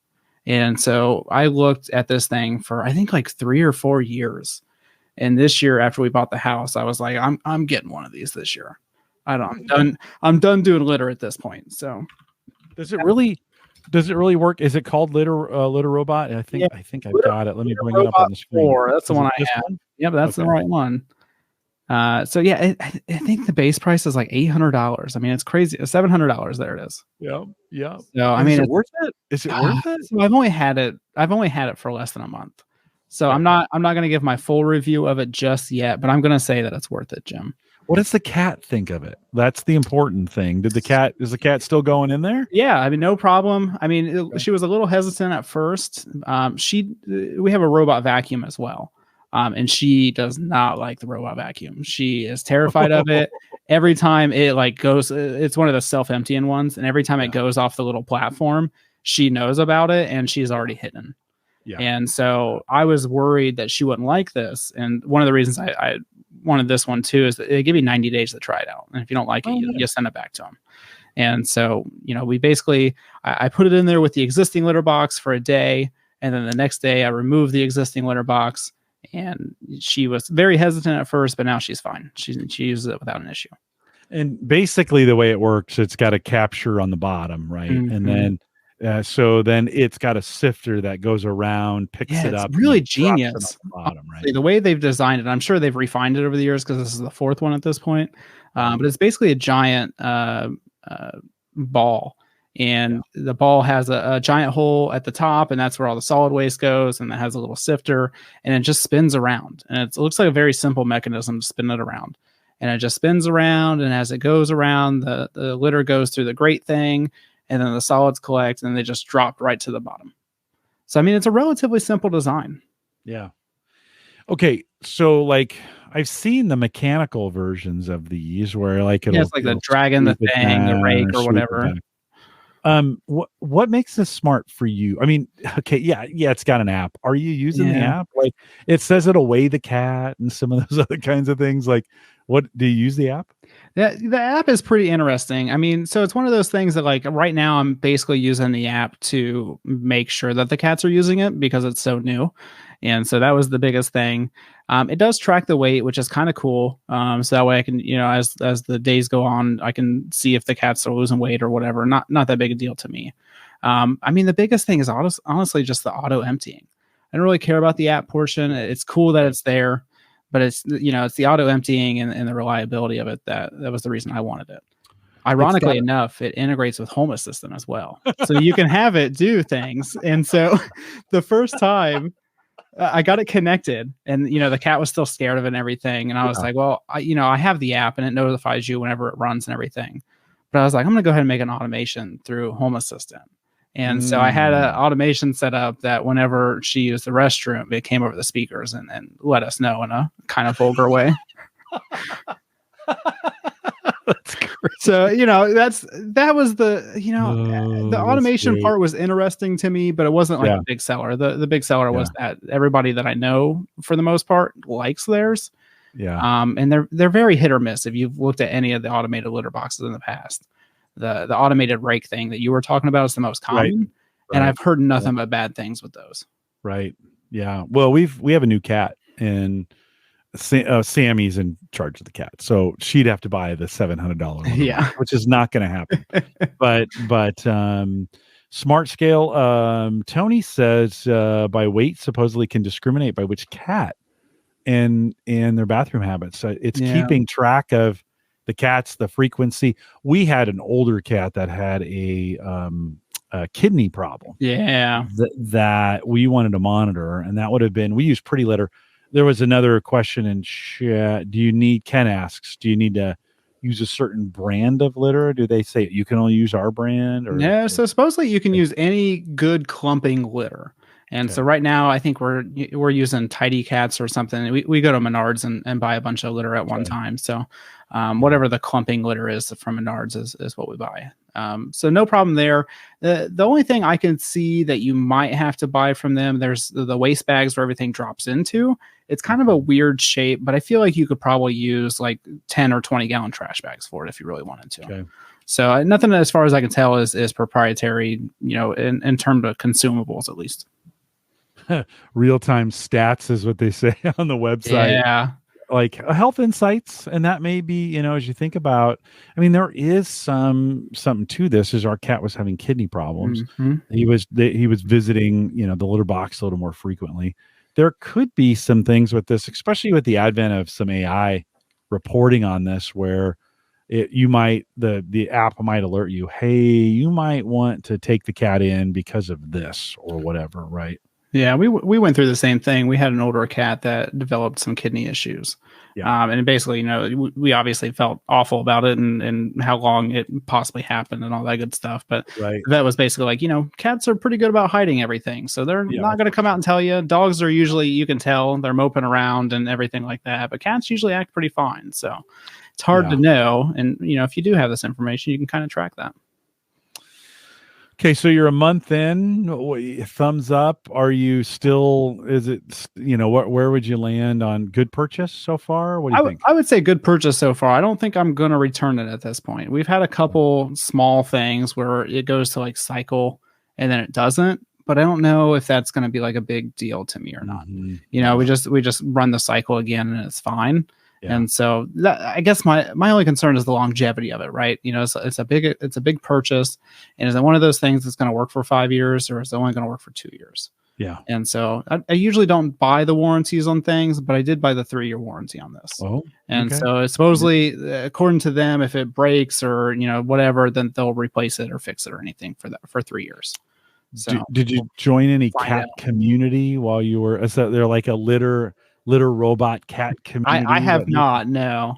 And so I looked at this thing for I think like 3 or 4 years. And this year, after we bought the house, I was like, I'm getting one of these this year. I'm done doing litter at this point. So does it really work? Is it called litter robot? I think I've got it. Let me bring it up on the screen. That's the one I have. Yep, that's the right one. I think the base price is like $800. I mean, it's crazy. $700. There it is. Yeah. So I mean, is it worth it? Is it worth it? So I've only had it for less than a month. So I'm not going to give my full review of it just yet, but I'm going to say that it's worth it, Jim. What does the cat think of it? That's the important thing. Is the cat still going in there? Yeah, I mean, no problem. I mean, she was a little hesitant at first. We have a robot vacuum as well. And she does not like the robot vacuum. She is terrified of it. Every time it goes, it's one of the self-emptying ones. And every time it goes off the little platform, she knows about it and she's already hidden. Yeah. And so I was worried that she wouldn't like this. And one of the reasons I wanted this one too is that they give you 90 days to try it out. And if you don't like it, you send it back to them. And so, we basically, I put it in there with the existing litter box for a day. And then the next day I removed the existing litter box. And she was very hesitant at first, but now she's fine. She uses it without an issue. And basically the way it works, it's got a capture on the bottom, right? Mm-hmm. And then so then it's got a sifter that goes around, picks it up. It's really genius. The bottom, right? The way they've designed it, I'm sure they've refined it over the years because this is the 4th one at this point. But it's basically a giant ball. And the ball has a giant hole at the top, and that's where all the solid waste goes. And it has a little sifter, and it just spins around. And it looks like a very simple mechanism to spin it around. And it just spins around, and as it goes around, the litter goes through the grate thing, and then the solids collect, and they just drop right to the bottom. So, I mean, it's a relatively simple design. Yeah. Okay, so I've seen the mechanical versions of these where it's like the dragon, the thing, the rake, or whatever. What makes this smart for you? I mean, okay, yeah, it's got an app. Are you using the app? It says it'll weigh the cat and some of those other kinds of things. What do you use the app? The app is pretty interesting. I mean, so it's one of those things that like right now I'm basically using the app to make sure that the cats are using it because it's so new. And so that was the biggest thing. It does track the weight, which is kind of cool. So that way I can, as the days go on, I can see if the cats are losing weight or whatever. Not that big a deal to me. I mean, the biggest thing is honestly just the auto emptying. I don't really care about the app portion. It's cool that it's there, but it's the auto emptying and the reliability of it that was the reason I wanted it. Ironically enough, it integrates with Home Assistant as well, so you can have it do things. And so, the first time I got it connected, and the cat was still scared of it and everything, and I was like, well, I have the app and it notifies you whenever it runs and everything. But I was like, I'm gonna go ahead and make an automation through Home Assistant. And so I had an automation set up that whenever she used the restroom, it came over the speakers and let us know in a kind of vulgar way. That's great. So, that was the automation part was interesting to me, but it wasn't like a big seller. The big seller was that everybody that I know for the most part likes theirs. Yeah. And they're very hit or miss. If you've looked at any of the automated litter boxes in the past, the automated rake thing that you were talking about is the most common. Right. And I've heard nothing but bad things with those. Right. Yeah. Well, we have a new cat, and Sammy's in charge of the cat, so she'd have to buy the $700 which is not going to happen. but Smart Scale, Tony says by weight supposedly can discriminate by which cat and their bathroom habits. It's keeping track of the cats, the frequency. We had an older cat that had a kidney problem. Yeah. That we wanted to monitor, and that would have been, we use Pretty Litter. There was another question in chat. Ken asks, do you need to use a certain brand of litter? Do they say you can only use our brand? No, so supposedly you can use any good clumping litter. And so right now, I think we're using Tidy Cats or something. We go to Menards and buy a bunch of litter at one time. So whatever the clumping litter is from Menards is what we buy. So no problem there. The only thing I can see that you might have to buy from them, there's the waste bags where everything drops into. It's kind of a weird shape, but I feel like you could probably use like 10 or 20 gallon trash bags for it if you really wanted to. Okay. So nothing as far as I can tell is proprietary, in terms of consumables at least. Real-time stats is what they say on the website. Yeah. Like health insights. And that may be, as you think about, I mean, there is something to this. Is our cat was having kidney problems. Mm-hmm. He was visiting, the litter box a little more frequently. There could be some things with this, especially with the advent of some AI reporting on this, where the app might alert you, hey, you might want to take the cat in because of this or whatever, right? Yeah, we went through the same thing. We had an older cat that developed some kidney issues. Yeah. And basically, we obviously felt awful about it and how long it possibly happened and all that good stuff. But that was basically like, cats are pretty good about hiding everything. So they're not going to come out and tell you. Dogs are usually, you can tell, they're moping around and everything like that. But cats usually act pretty fine. So it's hard to know. And, if you do have this information, you can kind of track that. Okay, so you're a month in. Thumbs up. Are you still? Is it? Where would you land on good purchase so far? What do you think? I would say good purchase so far. I don't think I'm going to return it at this point. We've had a couple small things where it goes to like cycle and then it doesn't. But I don't know if that's going to be like a big deal to me or not. Mm-hmm. We just run the cycle again and it's fine. Yeah. And so I guess my only concern is the longevity of it, right? It's a big purchase, and is it one of those things that's going to work for 5 years, or is it only going to work for 2 years? Yeah. And so I usually don't buy the warranties on things, but I did buy the 3-year warranty on this. Oh, and so it's supposedly, according to them, if it breaks or whatever, then they'll replace it or fix it or anything for 3 years. So did you join any cat community while you were? Is that they're like a litter robot cat community? I have not. No.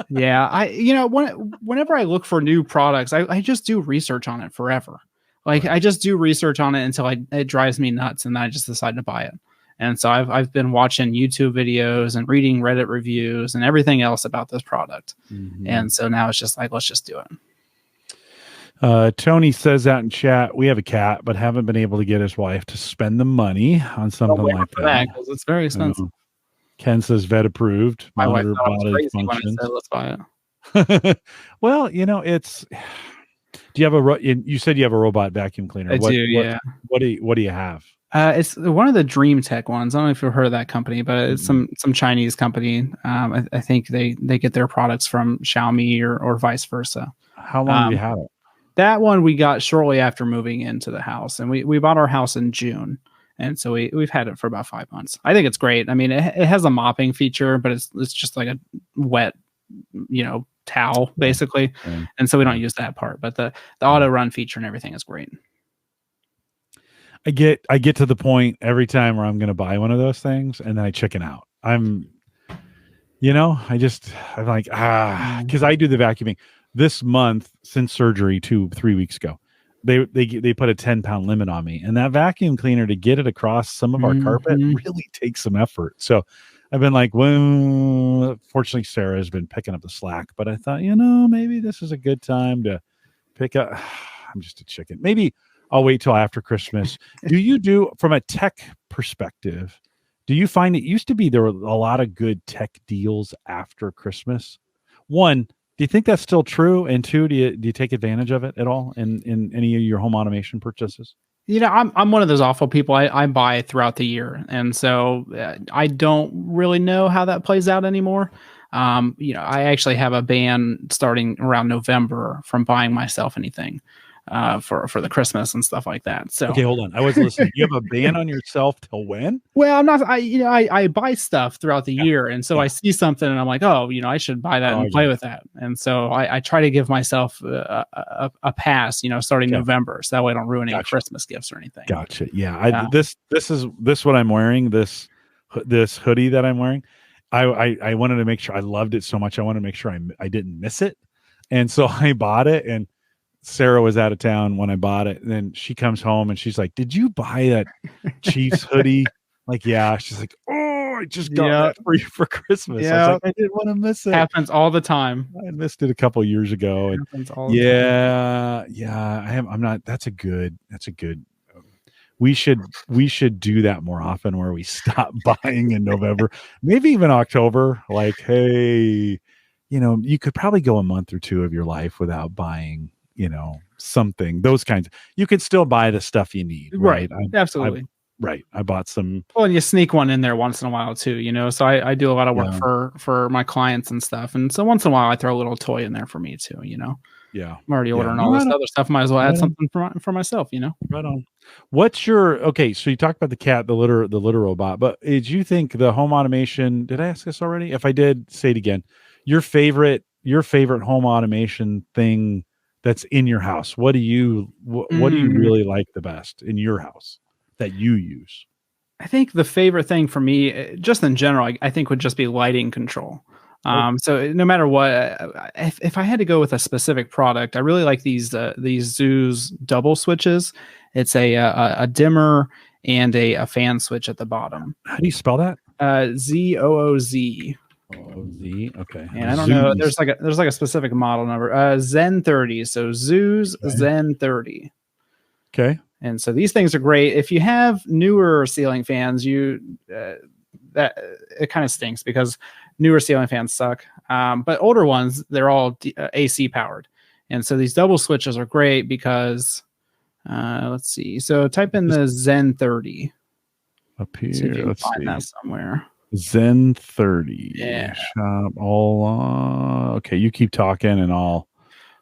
Yeah. Whenever I look for new products, I just do research on it forever. Like I just do research on it until it drives me nuts, and then I just decide to buy it. And so I've been watching YouTube videos and reading Reddit reviews and everything else about this product. Mm-hmm. And so now it's just like, let's just do it. Tony says out in chat, we have a cat, but haven't been able to get his wife to spend the money on something like that. Because it's very expensive. Ken says vet approved. My wife thought it was crazy when I said, let's buy it. Well, it's. Do you have you said you have a robot vacuum cleaner? I do, yeah. What do you have? It's one of the Dream Tech ones. I don't know if you've heard of that company, but it's Mm-mm. some Chinese company. I think they get their products from Xiaomi or vice versa. How long have you had it? That one we got shortly after moving into the house, and we bought our house in June, and so we've had it for about 5 months. I think it's great. I mean, it has a mopping feature, but it's just like a wet, towel basically, and so we don't use that part. But the auto run feature and everything is great. I get to the point every time where I'm going to buy one of those things, and then I chicken out. I'm like, because I do the vacuuming this month since surgery 2-3 weeks ago. They put a 10-pound limit on me, and that vacuum cleaner, to get it across some of our carpet really takes some effort. So I've been like, well, fortunately Sarah has been picking up the slack, but I thought, maybe this is a good time to pick up. I'm just a chicken. Maybe I'll wait till after Christmas. From a tech perspective, do you find it used to be there were a lot of good tech deals after Christmas? One, do you think that's still true? And two, do you take advantage of it at all in any of your home automation purchases? I'm one of those awful people. I buy throughout the year, and so I don't really know how that plays out anymore. I actually have a ban starting around November from buying myself anything for the Christmas and stuff like that. So okay, hold on. I was listening. You have a ban on yourself till when? Well, I'm not. I buy stuff throughout the year, and so I see something, and I'm like, I should buy that and play with that. And so I try to give myself a pass, starting November, so that way I don't ruin any Christmas gifts or anything. Gotcha. Yeah. This is what I'm wearing. This hoodie that I'm wearing. I wanted to make sure I loved it so much. I wanted to make sure I didn't miss it, and so I bought it. And Sarah was out of town when I bought it. And then she comes home and she's like, "Did you buy that Chiefs hoodie?" Like, yeah. She's like, "Oh, I just got that for you for Christmas." Yeah. I was like, I didn't want to miss it. Happens all the time. I missed it a couple years ago. And happens all the time. Yeah. I'm not. That's a good. We should do that more often, where we stop buying in November, maybe even October. Like, hey, you could probably go a month or two of your life without buying, something, those kinds. You could still buy the stuff you need. Right. Absolutely. Right. I bought some. Well, and you sneak one in there once in a while too, so I do a lot of work for my clients and stuff. And so once in a while I throw a little toy in there for me too, Yeah. I'm already ordering all this other stuff. Might as well add something for myself, Right on. What's okay, so you talked about the cat, the litter robot, but did you think the home automation, did I ask this already? If I did, say it again. Your favorite home automation thing that's in your house. What do you really like the best in your house that you use? I think the favorite thing for me, just in general, I think would just be lighting control. So no matter what, if I had to go with a specific product, I really like these Zoos double switches. It's a dimmer and a fan switch at the bottom. How do you spell that? ZOOZ. OZ. Okay. And I don't know. There's like a specific model number. Zen 30. So Zoos Zen 30. Okay. And so these things are great. If you have newer ceiling fans, that it kind of stinks because newer ceiling fans suck. But older ones, they're all AC powered. And so these double switches are great because, let's see. So type in the Zen 30. Up here. See if you can find that somewhere. Zen 30. Yeah. Shop all. Okay. You keep talking and I'll.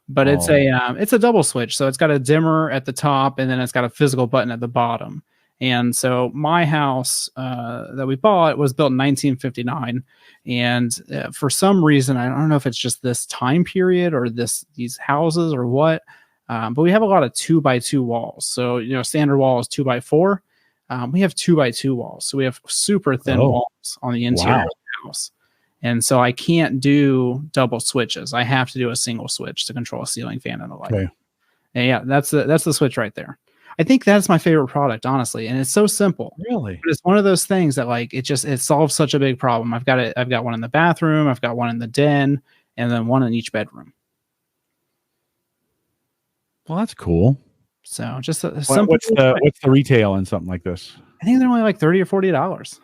But it's a double switch. So it's got a dimmer at the top and then it's got a physical button at the bottom. And so my house that we bought was built in 1959. And for some reason, I don't know if it's just this time period or these houses or what, but we have a lot of 2x2 walls. So, standard wall is 2x4. We have 2x2 walls. So we have super thin walls on the interior of the house. And so I can't do double switches. I have to do a single switch to control a ceiling fan and a light. Okay. And yeah, that's the switch right there. I think that's my favorite product, honestly, and it's so simple. Really, but it's one of those things that it solves such a big problem. I've got one in the bathroom, I've got one in the den, and then one in each bedroom. Well, that's cool. So just a simple. What's the retail in something like this? I think they're only like $30 or $40.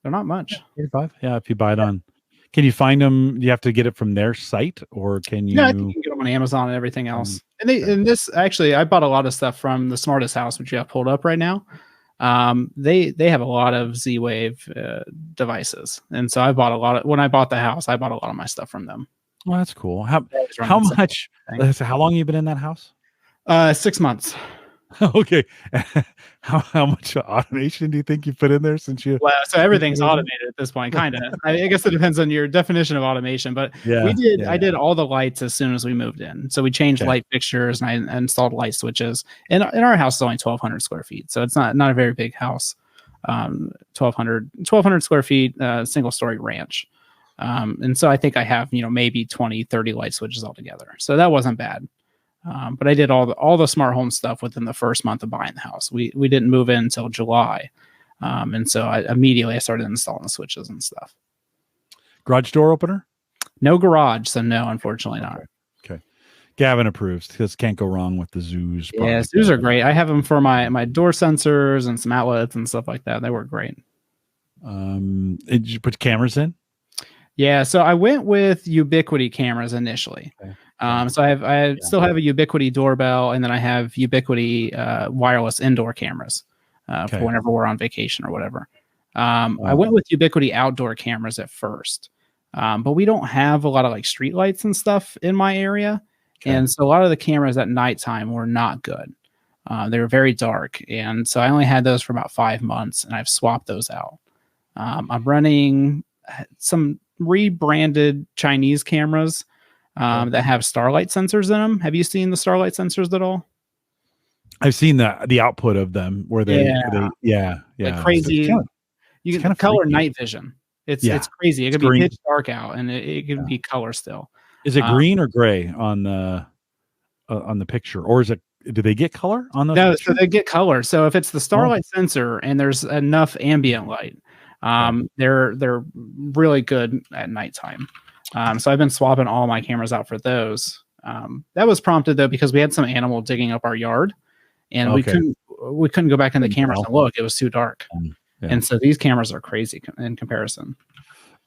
They're not much. 35. Yeah, if you buy it on Can you find them? Do you have to get it from their site, or can you? Yeah, I think you can get them on Amazon and everything else. And this actually, I bought a lot of stuff from the Smartest House, which you have pulled up right now. They have a lot of Z-Wave devices, and so I bought a lot of when I bought the house. I bought a lot of my stuff from them. Well, that's cool. How much? How long you been in that house? 6 months. Okay. How much automation do you think you put in there since you? Well, so everything's automated at this point, kind of. I guess it depends on your definition of automation, but I did all the lights as soon as we moved in. So we changed light fixtures and I installed light switches. And our house is only 1,200 square feet, so it's not a very big house. 1,200 square feet, single story ranch. And so I think I have maybe 20, 30 light switches altogether. So that wasn't bad. But I did all the smart home stuff within the first month of buying the house. We didn't move in until July. And so I immediately started installing the switches and stuff. Garage door opener? No garage. So no, unfortunately not. Okay. Gavin approves because can't go wrong with the Zoos. Yeah, Zoos are great. I have them for my door sensors and some outlets and stuff like that. They work great. Did you put cameras in? Yeah. So I went with Ubiquiti cameras initially. Okay. So I still have a Ubiquiti doorbell, and then I have Ubiquiti wireless indoor cameras for whenever we're on vacation or whatever. I went with Ubiquiti outdoor cameras at first, but we don't have a lot of like street lights and stuff in my area, and so a lot of the cameras at nighttime were not good. They were very dark, and so I only had those for about 5 months, and I've swapped those out. I'm running some rebranded Chinese cameras that have Starlight sensors in them. Have you seen the Starlight sensors at all? I've seen the output of them where they like crazy. You can color freaky. Night vision. It's crazy. It could be pitch dark out, and it can be color still. Is it green or gray on the picture, or is it? Do they get color on those? No, pictures? So they get color. So if it's the Starlight sensor and there's enough ambient light, they're really good at nighttime. So I've been swapping all my cameras out for those. That was prompted though because we had some animal digging up our yard, and we couldn't go back in the cameras and look. It was too dark, and so these cameras are crazy in comparison.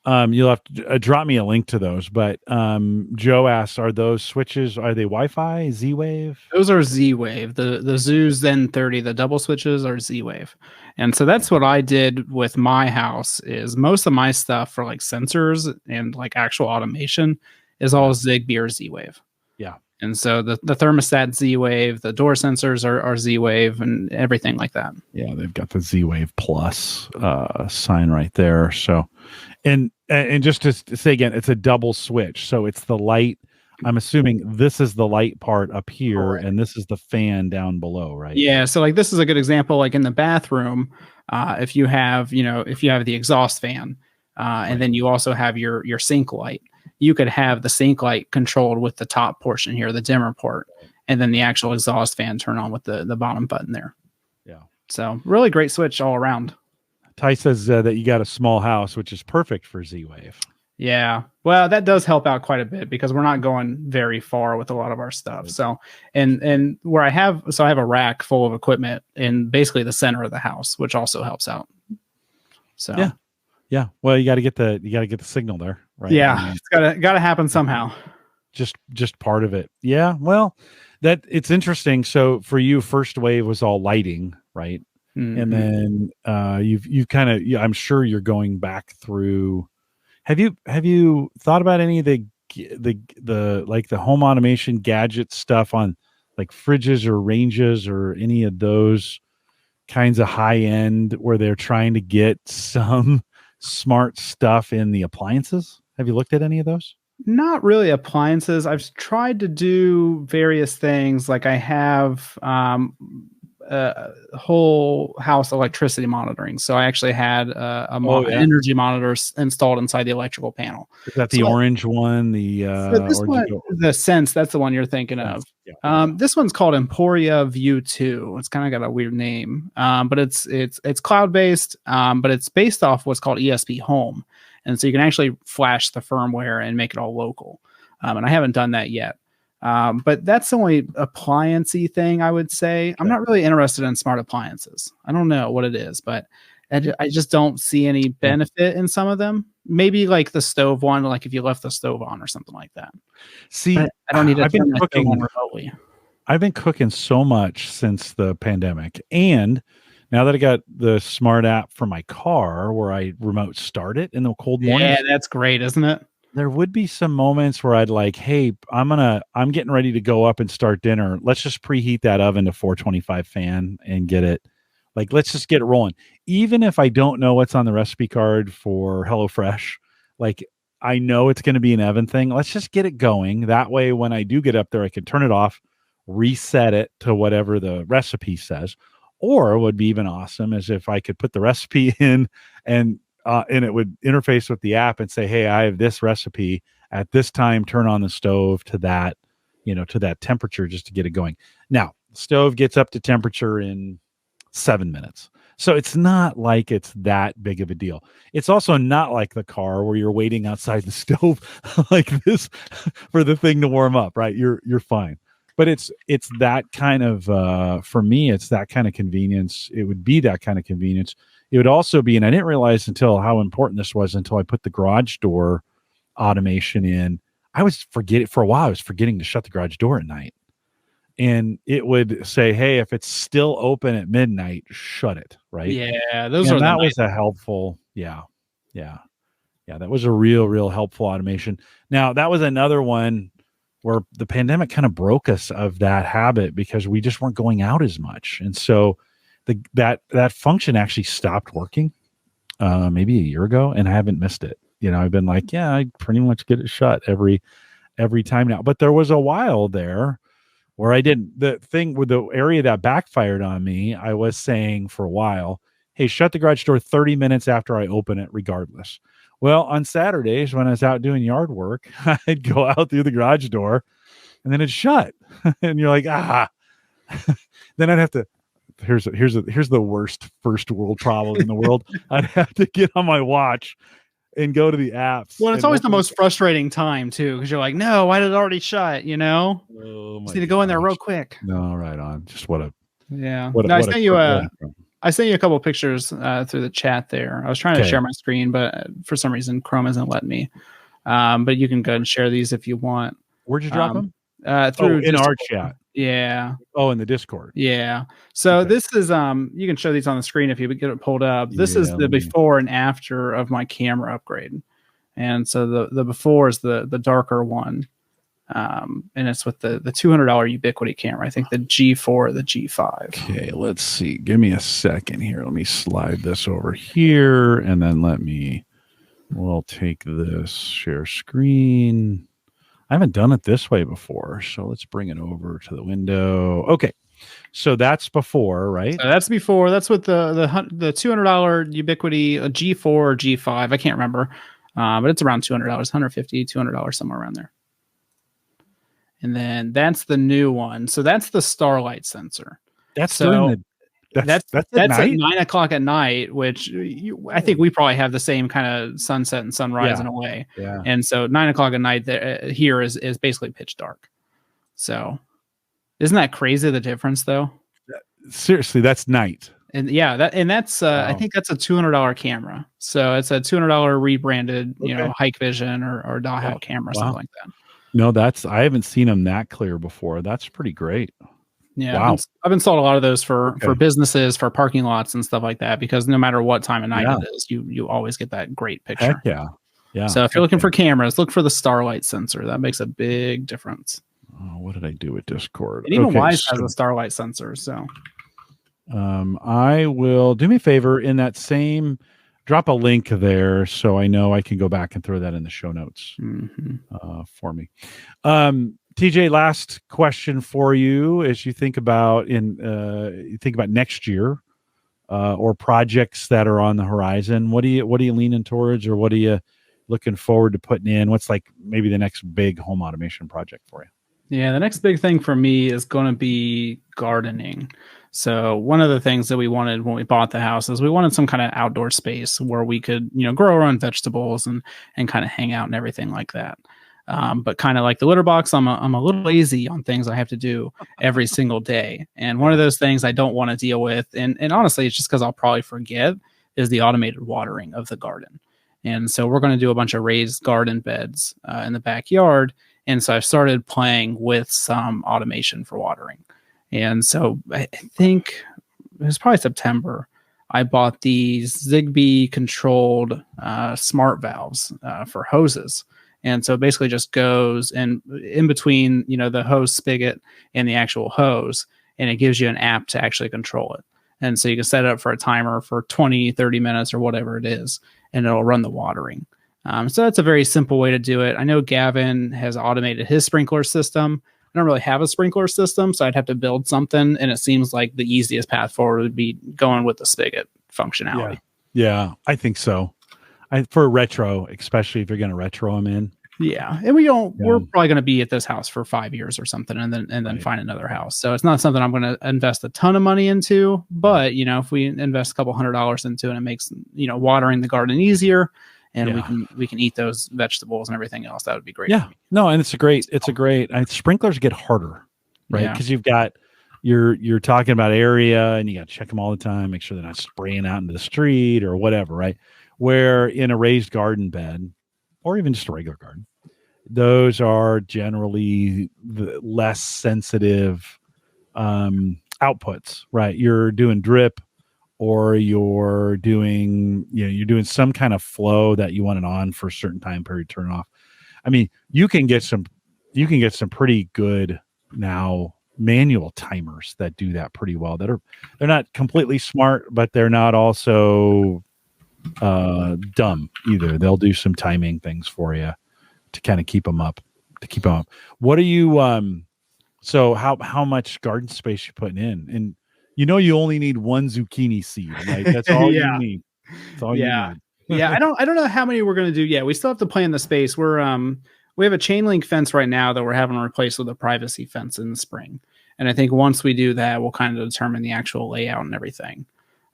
You'll have to drop me a link to those. But Joe asks, are those switches? Are they Wi-Fi, Z-Wave? Those are Z-Wave. The Zeus Zen 30, the double switches are Z-Wave. And so that's what I did with my house. Is most of my stuff for like sensors and like actual automation is all Zigbee or Z-Wave. Yeah. And so the thermostat Z-Wave, the door sensors are Z-Wave, and everything like that. Yeah, they've got the Z-Wave Plus sign right there. So, and just to say again, it's a double switch. So it's the light. I'm assuming this is the light part up here, and this is the fan down below, right? Yeah. So like this is a good example. Like in the bathroom, if you have the exhaust fan, and then you also have your sink light. You could have the sink light controlled with the top portion here, the dimmer port, and then the actual exhaust fan turn on with the bottom button there. Yeah. So really great switch all around. Ty says that you got a small house, which is perfect for Z-Wave. Yeah. Well, that does help out quite a bit because we're not going very far with a lot of our stuff. Right. So, and where I have a rack full of equipment in basically the center of the house, which also helps out. So, yeah. Yeah. Well, you got to get the signal there. Right. Yeah. It's gotta happen somehow. Just part of it. Yeah. Well, that it's interesting. So for you, first wave was all lighting, right? Mm-hmm. And then you've kind of, I'm sure you're going back through. Have you thought about any of the like the home automation gadget stuff on like fridges or ranges or any of those kinds of high end where they're trying to get some smart stuff in the appliances? Have you looked at any of those? Not really appliances. I've tried to do various things. Like I have whole house electricity monitoring. So I actually had energy monitors installed inside the electrical panel. Is that the orange one? The Sense, that's the one you're thinking of. Yeah. This one's called Emporia View 2. It's kind of got a weird name, but it's cloud-based, but it's based off what's called ESP Home. And so you can actually flash the firmware and make it all local. And I haven't done that yet. But that's the only appliance-y thing I would say. I'm not really interested in smart appliances. I don't know what it is, but I just don't see any benefit in some of them. maybe like the stove one, like if you left the stove on or something like that. See, but I don't need to I've been turn my stove cooking. on remotely. I've been cooking so much since the pandemic, and now that I got the smart app for my car where I remote start it in the cold mornings. Yeah, that's great, isn't it? There would be some moments where I'd like, hey, I'm getting ready to go up and start dinner. Let's just preheat that oven to 425 fan and get it. Like, let's just get it rolling. Even if I don't know what's on the recipe card for HelloFresh, like I know it's going to be an oven thing. Let's just get it going. That way, when I do get up there, I can turn it off, reset it to whatever the recipe says. Or what would be even awesome is if I could put the recipe in and it would interface with the app and say, hey, I have this recipe at this time, turn on the stove to that, to that temperature just to get it going. Now, the stove gets up to temperature in 7 minutes. So it's not like it's that big of a deal. It's also not like the car where you're waiting outside the stove like this for the thing to warm up, right? You're fine. But it's that kind of, for me, it's that kind of convenience. It would be that kind of convenience. It would also be, and I didn't realize until how important this was until I put the garage door automation in. I was forgetting to shut the garage door at night. And it would say, hey, if it's still open at midnight, shut it, right? Yeah, that was a helpful, yeah. That was a real helpful automation. Now, that was another one where the pandemic kind of broke us of that habit because we just weren't going out as much. And so that function actually stopped working maybe a year ago, and I haven't missed it. I've been like, yeah, I pretty much get it shut every time now. But there was a while there where I didn't. The thing with the area that backfired on me, I was saying for a while, hey, shut the garage door 30 minutes after I open it regardless. Well, on Saturdays when I was out doing yard work, I'd go out through the garage door and then it'd shut. And you're like, then I'd have to, here's the worst first world problem in the world. I'd have to get on my watch and go to the apps. Well, it's always the most frustrating time too, because you're like, no, why did it already shut? Oh, just need to go in there real quick. No, right on. Just I sent you a couple of pictures through the chat there. I was trying to share my screen, but for some reason Chrome isn't letting me. But you can go and share these if you want. Where'd you drop them? Through in our chat. Yeah. Oh, in the Discord. Yeah. So this is you can show these on the screen if you get it pulled up. This is the before and after of my camera upgrade. And so the before is the darker one. And it's with the $200 Ubiquiti camera. I think the G4 or the G5. Okay, let's see. Give me a second here. Let me slide this over here, and then we'll take this share screen. I haven't done it this way before, so let's bring it over to the window. Okay, so that's before, right? So that's before. That's with the $200 Ubiquiti G4 or G5. I can't remember, but it's around $200, $150, $200, somewhere around there. And then that's the new one. So that's the starlight sensor. That's at 9 o'clock at night, which I think we probably have the same kind of sunset and sunrise in a way. Yeah. And so 9 o'clock at night here is basically pitch dark. So isn't that crazy, the difference though? Seriously, that's night. And that's wow. I think that's a $200 camera. So it's a $200 rebranded, Hike Vision or Dahat camera, something like that. No, I haven't seen them that clear before. That's pretty great. Yeah. Wow. I've installed a lot of those for businesses, for parking lots and stuff like that, because no matter what time of night it is, you always get that great picture. Heck yeah. Yeah. So if you're looking for cameras, look for the starlight sensor. That makes a big difference. Oh, what did I do with Discord? And even Wise has a starlight sensor. So I will do me a favor in that same. Drop a link there so I know I can go back and throw that in the show notes for me. TJ, last question for you as you think about next year or projects that are on the horizon. What are you leaning towards, or what are you looking forward to putting in? What's like maybe the next big home automation project for you? Yeah, the next big thing for me is going to be gardening. So one of the things that we wanted when we bought the house is we wanted some kind of outdoor space where we could, grow our own vegetables and kind of hang out and everything like that. But kind of like the litter box, I'm a little lazy on things I have to do every single day. And one of those things I don't want to deal with, and honestly, it's just because I'll probably forget, is the automated watering of the garden. And so we're going to do a bunch of raised garden beds in the backyard. And so I started playing with some automation for watering. And so I think it was probably September. I bought these Zigbee controlled smart valves for hoses. And so it basically just goes and in between, the hose spigot and the actual hose, and it gives you an app to actually control it. And so you can set it up for a timer for 20, 30 minutes or whatever it is, and it'll run the watering. So that's a very simple way to do it. I know Gavin has automated his sprinkler system. I don't really have a sprinkler system, so I'd have to build something. And it seems like the easiest path forward would be going with the spigot functionality. Yeah, I think so. For retro, especially if you're going to retro them in. Yeah, and we're probably going to be at this house for 5 years or something, and then find another house. So it's not something I'm going to invest a ton of money into. But if we invest a couple $100 into it, and it makes watering the garden easier, and we can eat those vegetables and everything else. That would be great. Yeah, no, and it's a great. Sprinklers get harder, right? Because you've got you're talking about area, and you got to check them all the time, make sure they're not spraying out into the street or whatever, right? Where in a raised garden bed, or even just a regular garden, those are generally the less sensitive outputs, right? You're doing drip, or you're doing some kind of flow that you want it on for a certain time period, turn off. I mean, you can get some pretty good now manual timers that do that pretty well. They're not completely smart, but they're not also dumb either. They'll do some timing things for you to kind of keep them up. What are you so how much garden space you putting in? And you only need one zucchini seed, right? That's all you need. That's all you need. Yeah, I don't know how many we're going to do yet. We still have to plan the space. We have a chain link fence right now that we're having replaced with a privacy fence in the spring. And I think once we do that, we'll kind of determine the actual layout and everything.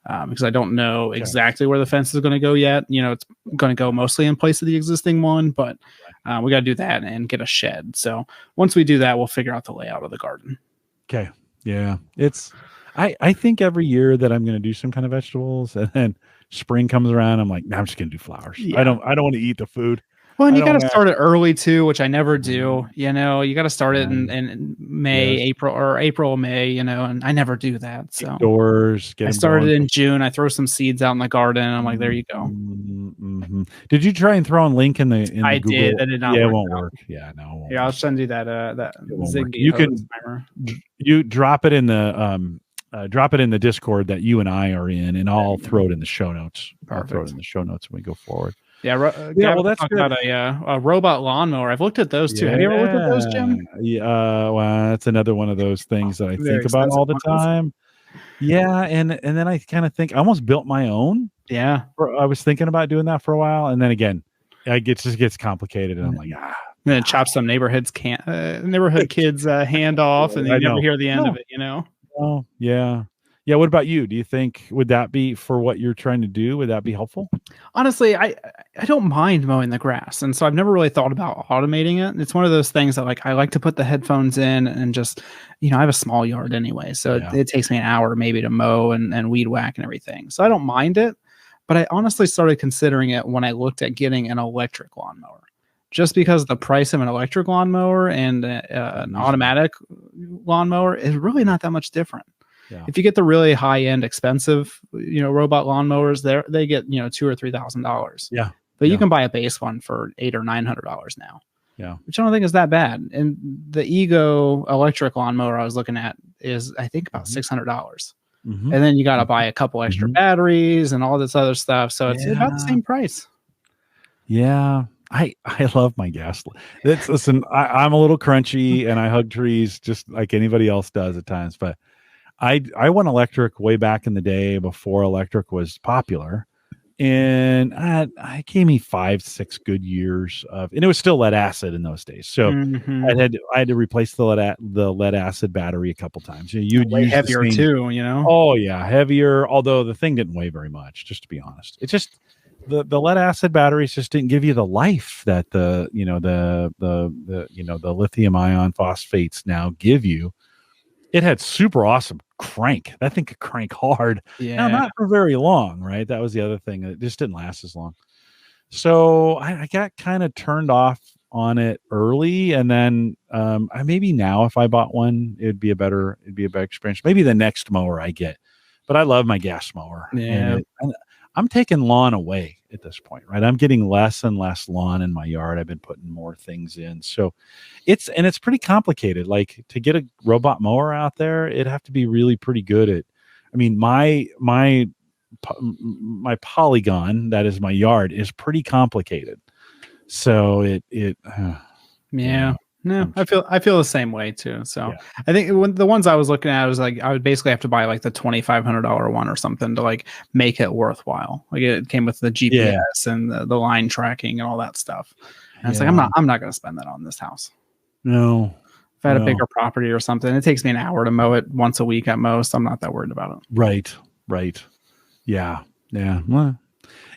Because I don't know exactly where the fence is going to go yet. It's going to go mostly in place of the existing one, but we got to do that and get a shed. So once we do that, we'll figure out the layout of the garden. Okay. Yeah. I think every year that I'm going to do some kind of vegetables, and then spring comes around, I'm like, nah, I'm just going to do flowers. Yeah. I don't want to eat the food. Well, and you got to start it early too, which I never do. You got to start it in May, April, May. And I never do that. So doors. I started in June. I throw some seeds out in the garden. I'm like, there you go. Mm-hmm. Did you try and throw a link in the? I Google? did. That did not. Yeah, work it won't out. work. Yeah, no. It won't I'll send you that. Zigbee. You can timer. You drop it in the Discord that you and I are in, and I'll throw it in the show notes. Perfect. I'll throw it in the show notes when we go forward. Yeah, well, that's good. About a robot lawnmower. I've looked at those too. Have you ever looked at those, Jim? Yeah, well, that's another one of those things that I think about all the time. Yeah, and then I kind of think I almost built my own. Yeah, I was thinking about doing that for a while, and then again, it just gets complicated, and I'm like, And then chop some neighborhood kids' hand off, and you never hear the end of it. Oh, yeah. Yeah, what about you? Do you think would that be for what you're trying to do? Would that be helpful? Honestly, I don't mind mowing the grass, and so I've never really thought about automating it. It's one of those things that I like to put the headphones in and just I have a small yard anyway, so it takes me an hour maybe to mow and weed whack and everything. So I don't mind it, but I honestly started considering it when I looked at getting an electric lawnmower, just because the price of an electric lawnmower and an automatic lawnmower is really not that much different. Yeah. If you get the really high end, expensive, robot lawnmowers, they get $2,000 or $3,000. Yeah, but you can buy a base one for $800 or $900 now. Yeah, which I don't think is that bad. And the Ego electric lawnmower I was looking at is I think about $600. Mm-hmm. And then you got to buy a couple extra batteries and all this other stuff. So it's about the same price. Yeah. I love my gas. Listen, I'm a little crunchy and I hug trees just like anybody else does at times, but I went electric way back in the day before electric was popular, and I gave me 5-6 good years of, and it was still lead acid in those days. So I had to replace the lead acid battery a couple times. You'd use heavier too, Oh yeah, heavier. Although the thing didn't weigh very much, just to be honest. It's just the lead acid batteries just didn't give you the life that the lithium ion phosphates now give you. It had super awesome crank. That thing could crank hard. Yeah. Now, not for very long, right? That was the other thing. It just didn't last as long. So I got kind of turned off on it early, and then maybe now if I bought one, it'd be a better experience. Maybe the next mower I get, but I love my gas mower, Yeah. and I'm taking lawn away at this point, right? I'm getting less and less lawn in my yard. I've been putting more things in, so it's pretty complicated. Like to get a robot mower out there, it'd have to be really pretty good at. I mean, my polygon that is my yard is pretty complicated, so Yeah. No, I feel the same way too. So Yeah. I think when the ones I was looking at, I was like, I would basically have to buy like the $2,500 one or something to like make it worthwhile. Like it came with the GPS and the line tracking and all that stuff. And it's like I'm not going to spend that on this house. No. If I had a bigger property or something, it takes me an hour to mow it once a week at most. I'm not that worried about it. Right. Yeah. Well,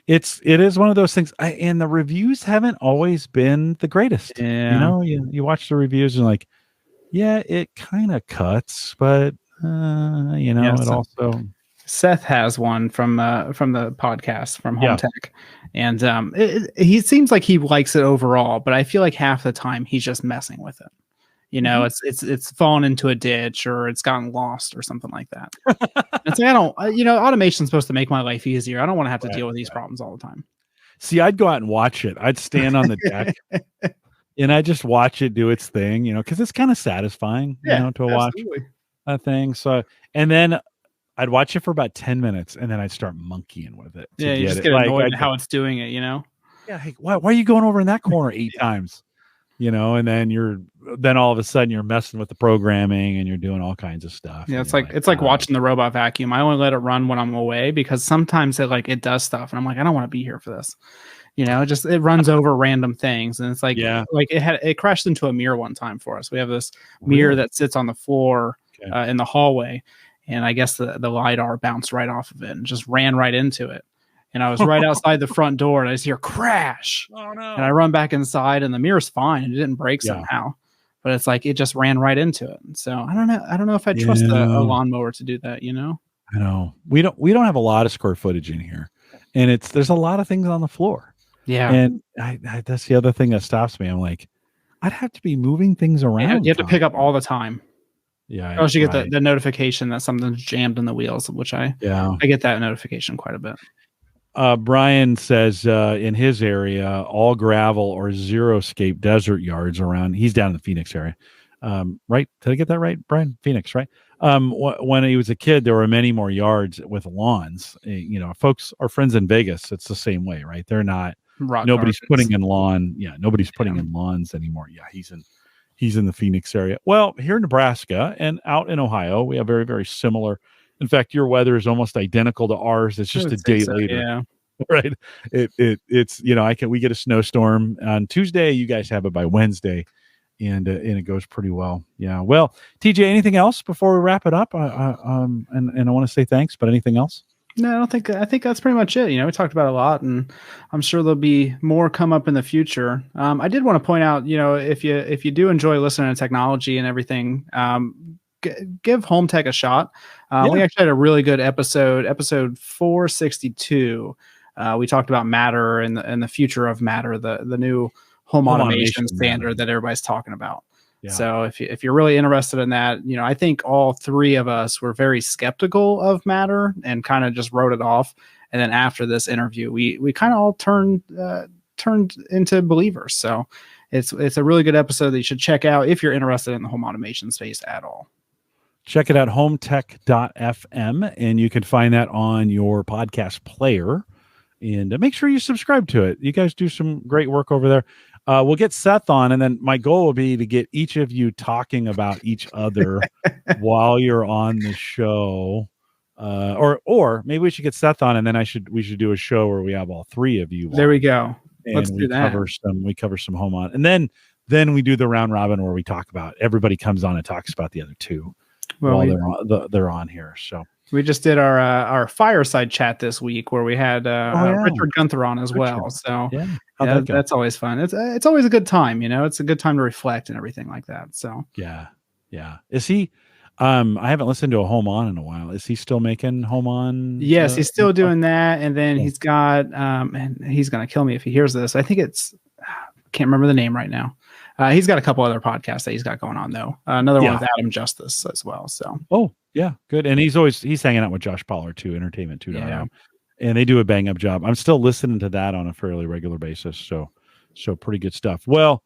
it is one of those things. And the reviews haven't always been the greatest. Yeah. You watch the reviews and like, yeah, it kind of cuts, but it also. Seth has one from the podcast from Home Tech, and he seems like he likes it overall, but I feel like half the time he's just messing with it. It's fallen into a ditch or it's gotten lost or something like that. It's like automation's supposed to make my life easier. I don't want to have to deal with these problems all the time. See, I'd go out and watch it. I'd stand on the deck and I just watch it do its thing, because it's kind of satisfying, to watch a thing. So, and then I'd watch it for about 10 minutes and then I'd start monkeying with it. You just get annoyed at how it's doing it, Yeah. Hey, why are you going over in that corner 8 times? And then all of a sudden you're messing with the programming and you're doing all kinds of stuff. Yeah, it's like watching the robot vacuum. I only let it run when I'm away because sometimes it does stuff and I'm like, I don't want to be here for this. It runs over random things, and it's like it crashed into a mirror one time for us. We have this mirror that sits on the floor in the hallway, and I guess the LiDAR bounced right off of it and just ran right into it. And I was right outside the front door, and I just hear crash. Oh no! And I run back inside, and the mirror's fine, and it didn't break somehow. But it's like it just ran right into it. So I don't know if I trust a lawnmower to do that. I know we don't have a lot of square footage in here, and there's a lot of things on the floor. Yeah, and that's the other thing that stops me. I'm like, I'd have to be moving things around. You have to pick up all the time. Yeah, or else you get the notification that something's jammed in the wheels, which I get that notification quite a bit. Brian says in his area, all gravel or zero-scape desert yards around. He's down in the Phoenix area, right? Did I get that right, Brian? Phoenix, right? When he was a kid, there were many more yards with lawns. Folks, our friends in Vegas, it's the same way, right? They're not. Nobody's putting in lawn. Yeah, nobody's putting in lawns anymore. Yeah, he's in the Phoenix area. Well, here in Nebraska and out in Ohio, we have very, very similar. In fact, your weather is almost identical to ours. It's just a day later. Yeah. Right. It's we get a snowstorm on Tuesday. You guys have it by Wednesday, and it goes pretty well. Yeah. Well, TJ, anything else before we wrap it up? And I want to say thanks, but anything else? No, I think that's pretty much it. We talked about a lot, and I'm sure there'll be more come up in the future. I did want to point out, if you do enjoy listening to technology and everything, give Home Tech a shot. We actually had a really good episode 462. We talked about Matter and the future of Matter, the new home automation standard that everybody's talking about. Yeah. So if you're really interested in that, I think all three of us were very skeptical of Matter and kind of just wrote it off. And then after this interview, we kind of all turned into believers. So it's a really good episode that you should check out if you're interested in the home automation space at all. Check it out, hometech.fm, and you can find that on your podcast player. And make sure you subscribe to it. You guys do some great work over there. We'll get Seth on, and then my goal will be to get each of you talking about each other while you're on the show. Or maybe we should get Seth on, and then we should do a show where we have all three of you. There we go. And Let's do that. We cover some home on, and then we do the round robin where we talk about everybody comes on and talks about the other two while they're on here. So we just did our fireside chat this week where we had Richard Gunther on as well. So that's always fun. It's always a good time. It's a good time to reflect and everything like that. So yeah. Is he? I haven't listened to a Home On in a while. Is he still making Home On? Yes, he's still doing that. And then he's got, and he's going to kill me if he hears this. I think can't remember the name right now. He's got a couple other podcasts that he's got going on though. Another one with Adam Justice as well. So, yeah, good. And he's hanging out with Josh Pollard too, Entertainment 2.0. Yeah. And they do a bang up job. I'm still listening to that on a fairly regular basis. So pretty good stuff. Well,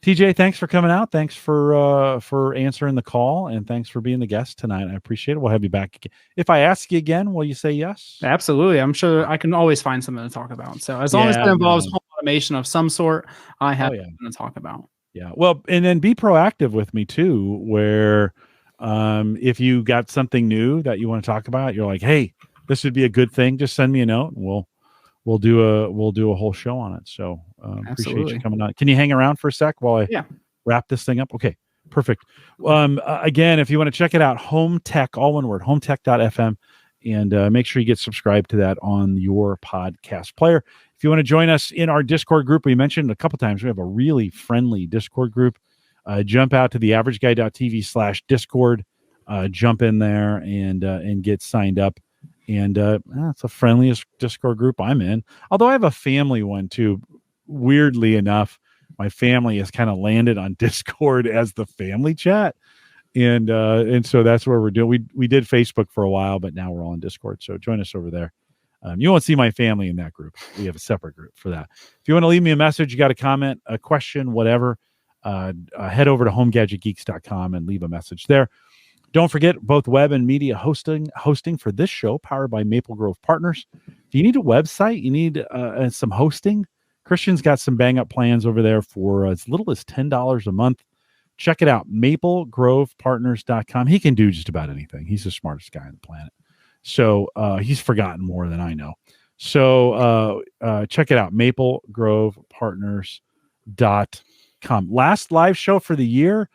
TJ, thanks for coming out. Thanks for answering the call, and thanks for being the guest tonight. I appreciate it. We'll have you back again. If I ask you again, will you say yes? Absolutely. I'm sure I can always find something to talk about. So as long as it involves home automation of some sort, I have something to talk about. Yeah. Well, and then be proactive with me too, where if you got something new that you want to talk about, you're like, hey, this would be a good thing. Just send me a note, and we'll do a whole show on it. So appreciate you coming on. Can you hang around for a sec while I wrap this thing up? Okay, perfect. Again, if you want to check it out, Home Tech, all one word, hometech.fm, and make sure you get subscribed to that on your podcast player. If you want to join us in our Discord group, we mentioned a couple times, we have a really friendly Discord group. Jump out to theaverageguy.tv/Discord, jump in there and get signed up. And it's the friendliest Discord group I'm in. Although I have a family one too. Weirdly enough, my family has kind of landed on Discord as the family chat, and so that's where we're doing. We did Facebook for a while, but now we're all on Discord. So join us over there. You won't see my family in that group. We have a separate group for that. If you want to leave me a message, you got a comment, a question, whatever, head over to homegadgetgeeks.com and leave a message there. Don't forget both web and media hosting for this show, powered by Maple Grove Partners. If you need a website, you need some hosting, Christian's got some bang up plans over there for as little as $10 a month. Check it out, maplegrovepartners.com. He can do just about anything. He's the smartest guy on the planet. So he's forgotten more than I know. So check it out, maplegrovepartners.com. Last live show for the year.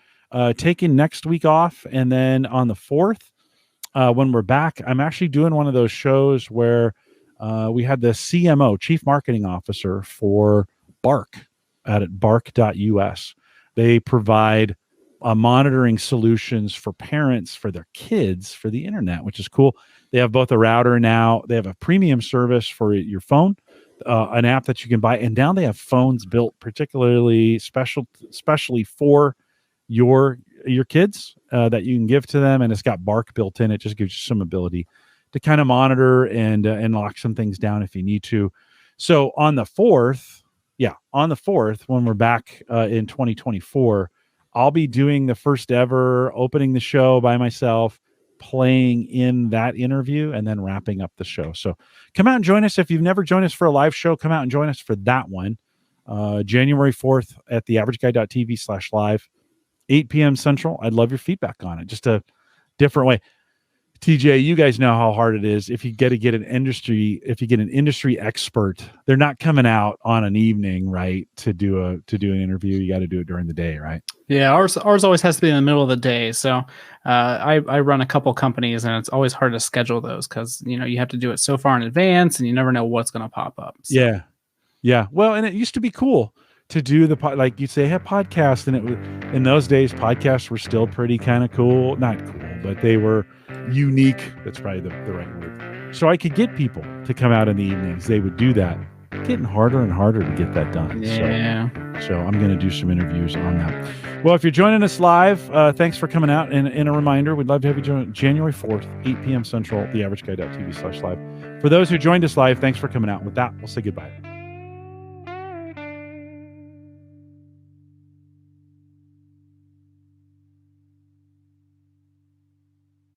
Taking next week off, and then on the 4th, when we're back, I'm actually doing one of those shows where we had the CMO, Chief Marketing Officer for Bark at bark.us. They provide monitoring solutions for parents for their kids for the internet, which is cool. They have both a router now. They have a premium service for your phone, an app that you can buy, and now they have phones built particularly especially for your kids that you can give to them, and it's got Bark built in. It just gives you some ability to kind of monitor and lock some things down if you need to. So on the 4th, when we're back in 2024, I'll be doing the first ever opening the show by myself, playing in that interview, and then wrapping up the show. So come out and join us. If you've never joined us for a live show, come out and join us for that one. January 4th at theaverageguy.tv/live. 8 p.m. Central. I'd love your feedback on it. Just a different way. TJ, you guys know how hard it is. If you get an industry expert, they're not coming out on an evening, right? To do an interview, you got to do it during the day, right? Yeah, ours always has to be in the middle of the day. So I run a couple companies, and it's always hard to schedule those because you have to do it so far in advance, and you never know what's going to pop up. So. Yeah. Well, and it used to be cool to do like you'd say, hey, podcast, and it was in those days, podcasts were still pretty kind of cool, not cool, but they were unique. That's probably the right word. So I could get people to come out in the evenings. They would do that. Getting harder and harder to get that done. Yeah. So I'm going to do some interviews on that. Well, if you're joining us live, thanks for coming out. And a reminder, we'd love to have you join January 4th, 8 p.m. Central, theaverageguy.tv/live. For those who joined us live, thanks for coming out. With that, we'll say goodbye.